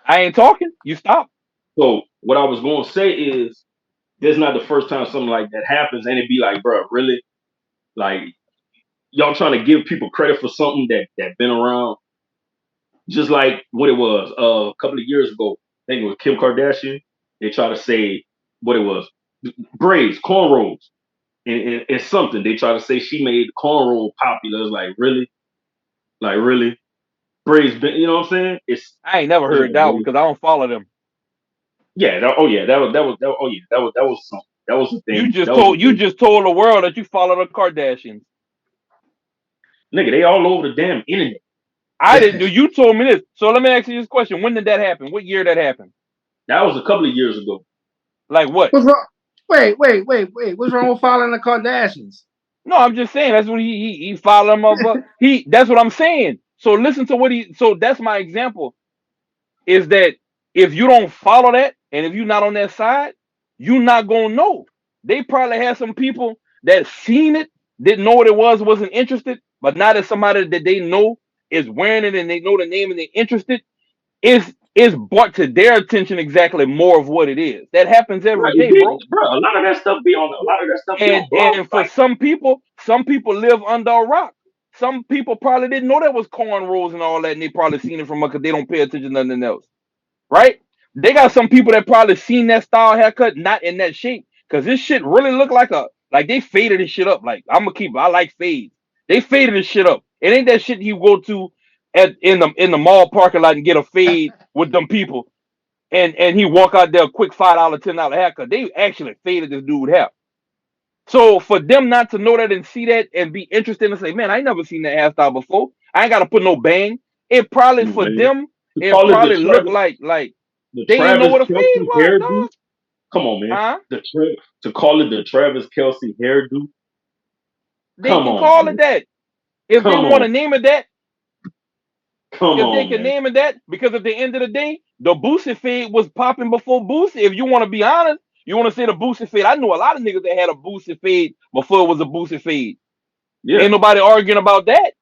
[SPEAKER 2] I ain't talking. You stop.
[SPEAKER 1] So what I was gonna say is, this is not the first time something like that happens, and it'd be like, bro, really, like y'all trying to give people credit for something that been around. Just like what it was a couple of years ago, I think it was Kim Kardashian. They try to say what it was, braids, cornrows, and something. They try to say she made cornrow popular. It's like really, braids. You know what I'm saying?
[SPEAKER 2] I ain't never heard that one because I don't follow them.
[SPEAKER 1] Yeah. That was something. That was the thing.
[SPEAKER 2] You just told the world that you follow the Kardashians.
[SPEAKER 1] Nigga, they all over the damn internet.
[SPEAKER 2] I didn't do. You told me this. So let me ask you this question: when did that happen? What year that happened?
[SPEAKER 1] That was a couple of years ago.
[SPEAKER 2] Like what?
[SPEAKER 3] What's wrong? Wait. What's wrong with following the Kardashians?
[SPEAKER 2] No, I'm just saying that's what he followed them up. That's what I'm saying. So listen to what so that's my example. Is that if you don't follow that and if you're not on that side, you're not gonna know. They probably had some people that seen it, didn't know what it was, wasn't interested, but now that somebody that they know is wearing it and they know the name and they're interested, is brought to their attention exactly more of what it is. That happens every day, bro.
[SPEAKER 1] Bro, a lot of that stuff be on. A lot of that stuff be on.
[SPEAKER 2] And for some people live under a rock. Some people probably didn't know that was cornrows and all that, and they probably seen it from because they don't pay attention to nothing else, right? They got some people that probably seen that style haircut, not in that shape, because this shit really look like they faded this shit up. Like I'm gonna keep it. I like fades. They faded this shit up. It ain't that shit you go to in the mall parking lot and get a fade with them people, and he walk out there a quick $5, $10 haircut. They actually faded this dude hair. So for them not to know that and see that and be interested and say, man, I ain't never seen that hairstyle before. I ain't gotta put no bang. It probably for them, it probably look like they didn't know what a fade was, dog.
[SPEAKER 1] Come on, man. To call it the Travis Kelce hairdo.
[SPEAKER 2] They can call it that. If they want to name it that. They can name it that, because at the end of the day, the Boosie fade was popping before Boosie. If you want to be honest, you want to say the Boosie fade. I know a lot of niggas that had a Boosie fade before it was a boosted fade.
[SPEAKER 1] Yeah.
[SPEAKER 2] Ain't nobody arguing about that.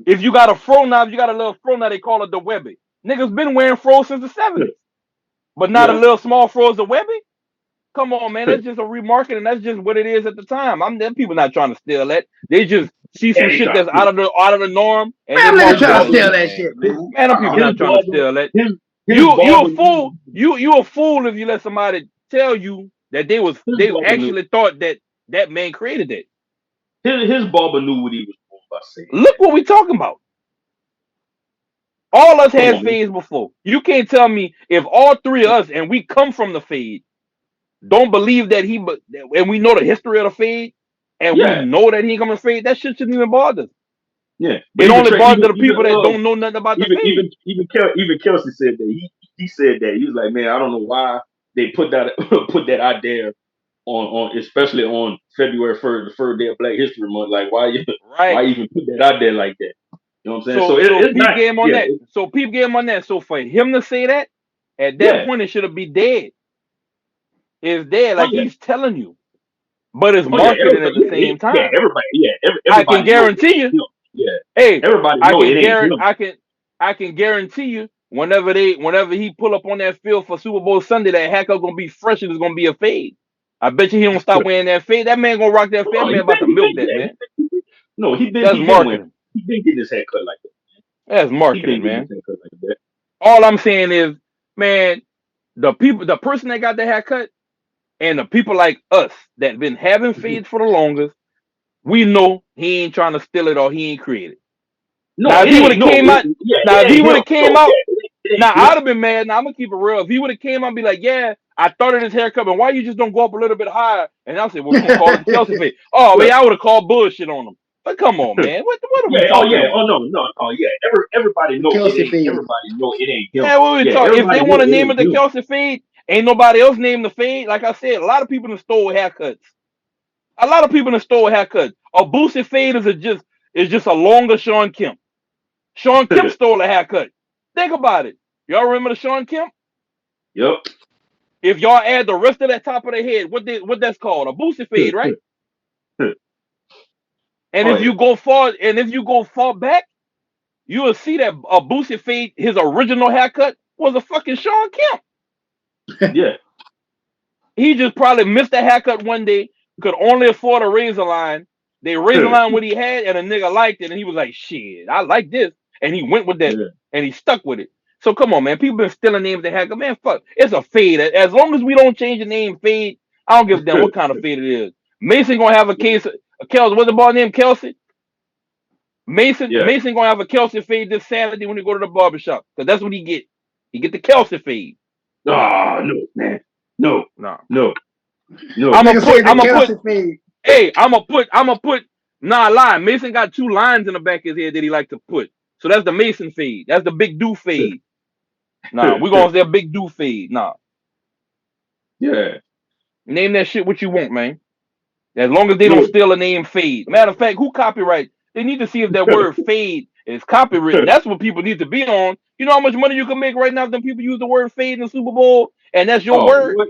[SPEAKER 2] If you got a fro now, if you got a little fro now, they call it the Webby. Niggas been wearing fro since the 70s. But not a
[SPEAKER 1] Yeah.
[SPEAKER 2] little small fro is a Webby? Come on, man. That's just a remarketing. That's just what it is at the time. Them people not trying to steal that. They just see some shit that's out of the norm and they
[SPEAKER 3] Man,
[SPEAKER 2] want
[SPEAKER 3] niggas
[SPEAKER 2] to
[SPEAKER 3] trying to
[SPEAKER 2] run with
[SPEAKER 3] steal
[SPEAKER 2] it.
[SPEAKER 3] that shit, man.
[SPEAKER 2] Man, them people
[SPEAKER 1] His
[SPEAKER 2] not trying to
[SPEAKER 1] barber,
[SPEAKER 2] steal that.
[SPEAKER 1] his
[SPEAKER 2] You a
[SPEAKER 1] barber,
[SPEAKER 2] fool. You a fool if you let somebody tell you that they
[SPEAKER 1] knew.
[SPEAKER 2] actually thought that man created that.
[SPEAKER 1] His barber knew what he was doing by saying.
[SPEAKER 2] Look what we talking about. All us
[SPEAKER 1] Come
[SPEAKER 2] had
[SPEAKER 1] on,
[SPEAKER 2] fades before. You can't tell me if all three of us and we come from the fade don't believe that and we know the history of the fade and we
[SPEAKER 1] Yeah,
[SPEAKER 2] know that he ain't coming fade, that shit shouldn't even bother us.
[SPEAKER 1] yeah. But
[SPEAKER 2] It
[SPEAKER 1] even
[SPEAKER 2] only bothers the
[SPEAKER 1] even
[SPEAKER 2] people that don't know nothing about the fade.
[SPEAKER 1] even Kelsey said that he said that he was like, man, I don't know why they put that put that out there on especially on February 1st, the first day of Black History Month. Like, why
[SPEAKER 2] Right.
[SPEAKER 1] even put that out there like that? You know what I'm saying? So
[SPEAKER 2] So
[SPEAKER 1] it's
[SPEAKER 2] peep
[SPEAKER 1] not.
[SPEAKER 2] game on
[SPEAKER 1] Yeah,
[SPEAKER 2] that. So peep game on that. So for him to say that, at that
[SPEAKER 1] yeah.
[SPEAKER 2] point it should have been dead. It's dead,
[SPEAKER 1] Oh
[SPEAKER 2] like
[SPEAKER 1] yeah.
[SPEAKER 2] he's telling you. But it's
[SPEAKER 1] Oh yeah.
[SPEAKER 2] marketing at
[SPEAKER 1] Everybody.
[SPEAKER 2] the same
[SPEAKER 1] Yeah.
[SPEAKER 2] time.
[SPEAKER 1] Everybody. Yeah.
[SPEAKER 2] I can
[SPEAKER 1] Everybody know it
[SPEAKER 2] guarantee
[SPEAKER 1] ain't
[SPEAKER 2] you.
[SPEAKER 1] him. Yeah.
[SPEAKER 2] Hey,
[SPEAKER 1] Everybody
[SPEAKER 2] I
[SPEAKER 1] know it
[SPEAKER 2] can
[SPEAKER 1] ain't
[SPEAKER 2] guarantee
[SPEAKER 1] him.
[SPEAKER 2] I can guarantee you whenever he pull up on that field for Super Bowl Sunday, that haircut gonna be fresh and it's gonna be a fade. I bet you he don't stop wearing that fade. That man gonna rock that fade. That
[SPEAKER 1] Oh,
[SPEAKER 2] man about to milk that,
[SPEAKER 1] yeah.
[SPEAKER 2] man.
[SPEAKER 1] No,
[SPEAKER 2] That's
[SPEAKER 1] he been winning.
[SPEAKER 2] marketing.
[SPEAKER 1] He been getting his haircut like that.
[SPEAKER 2] That's
[SPEAKER 1] He been
[SPEAKER 2] marketing,
[SPEAKER 1] getting his
[SPEAKER 2] man.
[SPEAKER 1] haircut like that.
[SPEAKER 2] All I'm saying is, man, the person that got the haircut and the people like us that been having fades for the longest, we know he ain't trying to steal it or he ain't create it.
[SPEAKER 1] No,
[SPEAKER 2] Now
[SPEAKER 1] it
[SPEAKER 2] if he would
[SPEAKER 1] ain't.
[SPEAKER 2] have
[SPEAKER 1] No,
[SPEAKER 2] came out, now
[SPEAKER 1] it
[SPEAKER 2] if he
[SPEAKER 1] ain't
[SPEAKER 2] would
[SPEAKER 1] him.
[SPEAKER 2] have came
[SPEAKER 1] No,
[SPEAKER 2] out,
[SPEAKER 1] yeah, it
[SPEAKER 2] now
[SPEAKER 1] ain't him.
[SPEAKER 2] I'd have been mad. Now I'm gonna keep it real. If he would have came out and be like, yeah, I thought of this haircut, and why you just don't go up a little bit higher? And I'll say, well, we're gonna call it the Kelce fade. Oh man, I would have called bullshit on him. But come on, man, what are we
[SPEAKER 1] Yeah. Oh
[SPEAKER 2] talking
[SPEAKER 1] yeah.
[SPEAKER 2] about?
[SPEAKER 1] Oh no. No. Oh yeah. Everybody
[SPEAKER 3] The
[SPEAKER 1] know it
[SPEAKER 3] Kelsey
[SPEAKER 1] ain't.
[SPEAKER 3] feed.
[SPEAKER 1] Everybody know it ain't him.
[SPEAKER 2] Yeah, what we
[SPEAKER 1] Yeah.
[SPEAKER 2] talk? If they
[SPEAKER 1] Everybody
[SPEAKER 2] want
[SPEAKER 1] know
[SPEAKER 2] to
[SPEAKER 1] it
[SPEAKER 2] name it
[SPEAKER 1] ain't
[SPEAKER 2] the
[SPEAKER 1] him.
[SPEAKER 2] Kelce fade, ain't nobody else named the fade. Like I said, a lot of people have stole haircuts. A lot of people have stole haircuts. A boosted fade is just a longer Sean Kemp. Sean Kemp stole a haircut. Think about it. Y'all remember the Sean Kemp?
[SPEAKER 1] Yep.
[SPEAKER 2] If y'all add the rest of that top of the head, what that's called? A boosted fade, right? And
[SPEAKER 1] Oh
[SPEAKER 2] if
[SPEAKER 1] yeah.
[SPEAKER 2] you go far back, you will see that a boosted fade, his original haircut was a fucking Sean Kemp.
[SPEAKER 1] Yeah.
[SPEAKER 2] He just probably missed a haircut one day, could only afford a razor line. They razor line what he had, and a nigga liked it, and he was like, shit, I like this. And he went with that,
[SPEAKER 1] Yeah.
[SPEAKER 2] and he stuck with it. So come on, man. People been stealing names of haircut. Man, fuck. It's a fade. As long as we don't change the name fade, I don't give a damn what kind of fade it is. Mason gonna have a case of Kelsey. What's the ball name? Kelsey?
[SPEAKER 1] Yeah.
[SPEAKER 2] Mason gonna have a Kelsey fade this Saturday when he go to the barbershop. Because that's what he get. He get the Kelsey fade.
[SPEAKER 1] Oh no, man. No.
[SPEAKER 2] No.
[SPEAKER 1] No. No.
[SPEAKER 2] I'm
[SPEAKER 3] Nigga say the
[SPEAKER 2] gonna put
[SPEAKER 3] Kelsey feed.
[SPEAKER 2] Hey, I'm gonna put. Nah, lie. Mason got two lines in the back of his head that he like to put. So that's the Mason fade. That's the big do fade. Nah, we gonna say a big do fade. Nah,
[SPEAKER 1] Yeah.
[SPEAKER 2] name that shit what you want, man. As long as they don't
[SPEAKER 1] No.
[SPEAKER 2] steal a name fade. Matter of fact, who copyright? They need to see if that word fade is copywritten. That's what people need to be on. You know how much money you can make right now if them people use the word fade in the Super Bowl, and that's your
[SPEAKER 1] Oh
[SPEAKER 2] word.
[SPEAKER 1] what?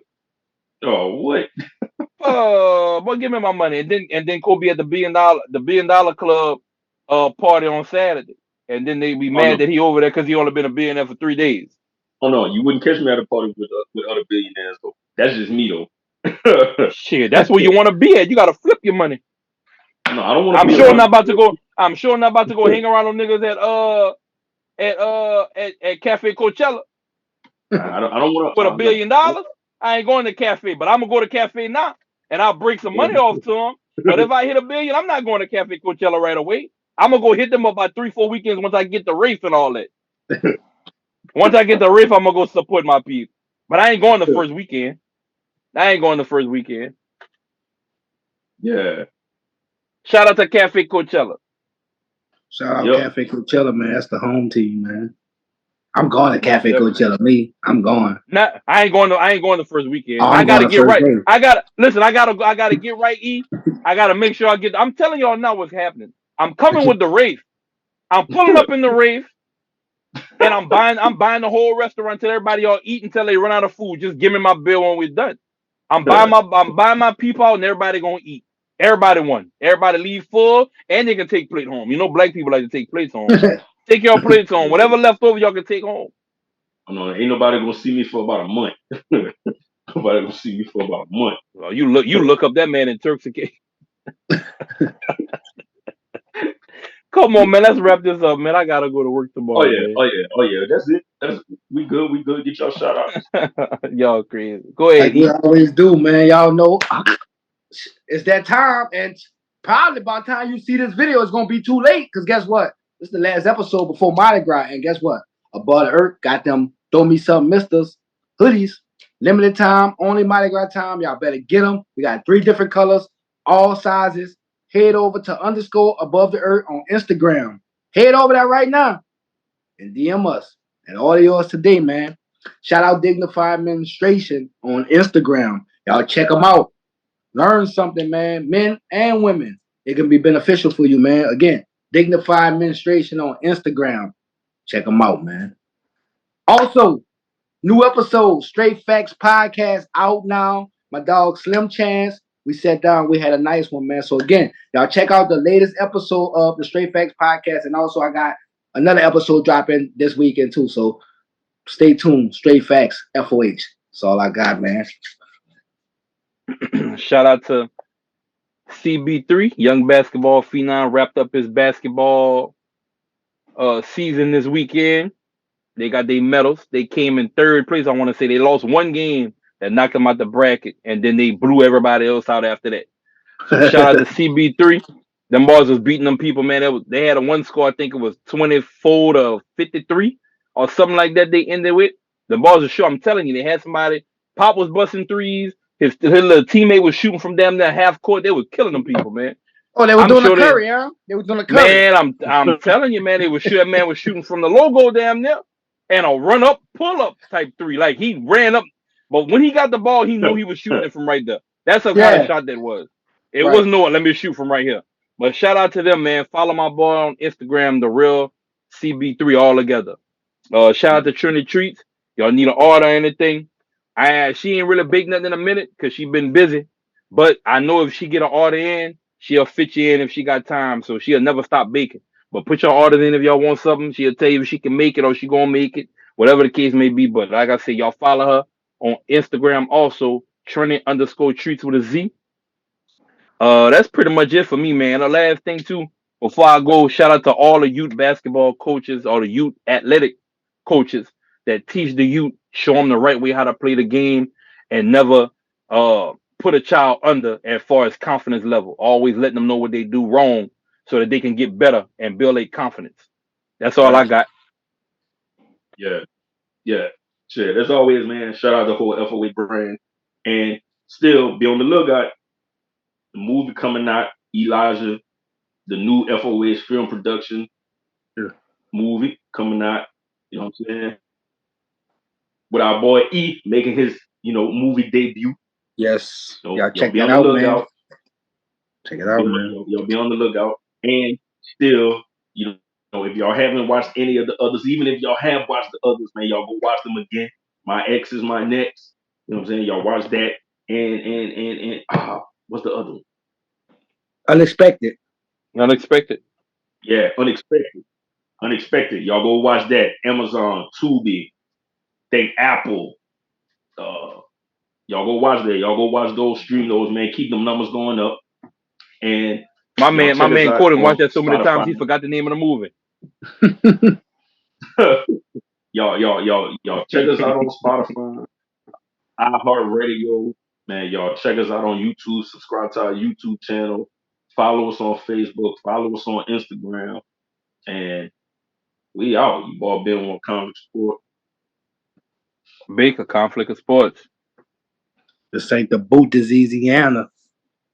[SPEAKER 1] Oh what?
[SPEAKER 2] Boy, give me my money, and then Kobe at the $1 billion club party on Saturday, and then they be
[SPEAKER 1] Oh
[SPEAKER 2] mad
[SPEAKER 1] no.
[SPEAKER 2] that he over there because he only been a billionaire for 3 days.
[SPEAKER 1] Oh no. You wouldn't catch me at a party with other billionaires though. That's just me though.
[SPEAKER 2] Shit, that's where you want to be at. You got to flip your money.
[SPEAKER 1] No, I don't want to
[SPEAKER 2] I'm
[SPEAKER 1] be
[SPEAKER 2] sure
[SPEAKER 1] around.
[SPEAKER 2] not about to go. I'm sure not about to go hang around them niggas at Cafe Coachella
[SPEAKER 1] I don't want
[SPEAKER 2] with
[SPEAKER 1] to.
[SPEAKER 2] $1 billion. I ain't going to Cafe, but I'm gonna go to Cafe now, and I'll break some money off to them. But if I hit $1 billion, I'm not going to Cafe Coachella right away. I'm gonna go hit them up by 3-4 weekends once I get the Rafe and all that. Once I get the Rafe, I'm gonna go support my people. But I ain't going the first weekend. I ain't going the first weekend.
[SPEAKER 1] Yeah.
[SPEAKER 2] Shout out to Cafe Coachella.
[SPEAKER 3] Shout out
[SPEAKER 1] Yep.
[SPEAKER 3] Cafe Coachella, man. That's the home team, man. I'm going to
[SPEAKER 2] Most
[SPEAKER 3] Cafe
[SPEAKER 2] definitely.
[SPEAKER 3] Coachella. Me, I'm going.
[SPEAKER 2] Not, I ain't going the first weekend.
[SPEAKER 3] Oh,
[SPEAKER 2] I
[SPEAKER 3] I'm
[SPEAKER 2] gotta
[SPEAKER 3] going the
[SPEAKER 2] get
[SPEAKER 3] first
[SPEAKER 2] right.
[SPEAKER 3] day.
[SPEAKER 2] I gotta get right. I gotta make sure I get. I'm telling y'all now what's happening. I'm coming with the Rafe. I'm pulling up in the Rafe, and I'm buying the whole restaurant till everybody all eat until they run out of food. Just give me my bill when we're done. I'm buying my people out and everybody gonna eat. Everybody won. Everybody leave full and they can take plate home. You know, black people like to take plates home. Take your plates home. Whatever left over, y'all can take home.
[SPEAKER 1] No, ain't nobody gonna see me for about a month. Nobody gonna see me for about a month.
[SPEAKER 2] Well, you look up that man in Turks and Caicos. Come on, man. Let's wrap this up, man. I gotta go to work tomorrow, man.
[SPEAKER 1] Oh yeah. That's it. We good. We good. Get y'all shout outs.
[SPEAKER 2] Y'all crazy. Go ahead.
[SPEAKER 3] Like we always do, man. Y'all know it's that time, and probably by the time you see this video, it's gonna be too late. Cause guess what? This is the last episode before Mardi Gras, and guess what? Above the Earth got them throw me some misters hoodies, limited time, only Mardi Gras time. Y'all better get them. We got 3 different colors, all sizes. Head over to _ above the earth on Instagram. Head over there right now and DM us. And all of yours today, man. Shout out Dignified Administration on Instagram. Y'all check them out. Learn something, man. Men and women. It can be beneficial for you, man. Again, Dignified Administration on Instagram. Check them out, man. Also, new episode, Straight Facts Podcast out now. My dog Slim Chance. We sat down. We had a nice one, man. So again, y'all check out the latest episode of the Straight Facts Podcast. And also I got another episode dropping this weekend too. So stay tuned. Straight Facts, FOH. That's all I got, man.
[SPEAKER 2] Shout out to CB3, young basketball phenom, wrapped up his basketball season this weekend. They got their medals. They came in 3rd place. I want to say they lost 1 game that knocked them out the bracket, and then they blew everybody else out after that. So shout out to CB3. Them boys was beating them people, man. They had a 1 score. I think it was 24-53 or something like that. They ended with the boys are sure. I'm telling you, they had somebody. Pop was busting threes. His little teammate was shooting from damn near half court. They were killing them people, man.
[SPEAKER 3] Oh, they were doing a Curry, huh? They were doing a Curry.
[SPEAKER 2] Man, I'm telling you, man. That man was shooting from the logo damn near and a run up, pull up type 3. Like he ran up, but when he got the ball, he knew he was shooting it from right there. That's the kind of shot that was. It was no, let me shoot from right here. But shout out to them, man. Follow my boy on Instagram, the real CB3 all together. Shout out to Trinity Treats. Y'all need an order or anything. She ain't really baked nothing in a minute because she been busy. But I know if she get an order in, she'll fit you in if she got time. So she'll never stop baking. But put your orders in if y'all want something. She'll tell you if she can make it or she gonna make it. Whatever the case may be. But like I said, y'all follow her on Instagram also. Trinity_treats with a Z. That's pretty much it for me, man. The last thing too, before I go, shout out to all the youth basketball coaches or the youth athletic coaches that teach the youth, show them the right way how to play the game, and never put a child under as far as confidence level. Always letting them know what they do wrong so that they can get better and build their confidence. That's all I got.
[SPEAKER 1] Yeah. Shit. As always, man, shout out the whole FOA brand. And still be on the lookout. The movie coming out, Elijah, the new FOH film production movie coming out. You know what I'm saying? With our boy E making his, movie debut.
[SPEAKER 3] Yes.
[SPEAKER 1] So
[SPEAKER 3] y'all check that out, man. Check it out, man.
[SPEAKER 1] Y'all be on the lookout. And still, if y'all haven't watched any of the others, even if y'all have watched the others, man, y'all go watch them again. My Ex Is My Next. You know what I'm saying? Y'all watch that. And what's the other one?
[SPEAKER 3] Unexpected.
[SPEAKER 1] Yeah, Unexpected. Y'all go watch that. Amazon, Tubi, Apple. Y'all go watch that. Y'all go watch those, stream those, man. Keep them numbers going up. And
[SPEAKER 2] my man Corden watched that so many times he forgot the name of the movie.
[SPEAKER 1] y'all check us out on Spotify, iHeartRadio, man. Y'all check us out on YouTube. Subscribe to our YouTube channel. Follow us on Facebook. Follow us on Instagram. And we out. You all been on Conflict Sport.
[SPEAKER 2] Baker, Conflict of Sports.
[SPEAKER 3] This ain't the boot, this Easiana.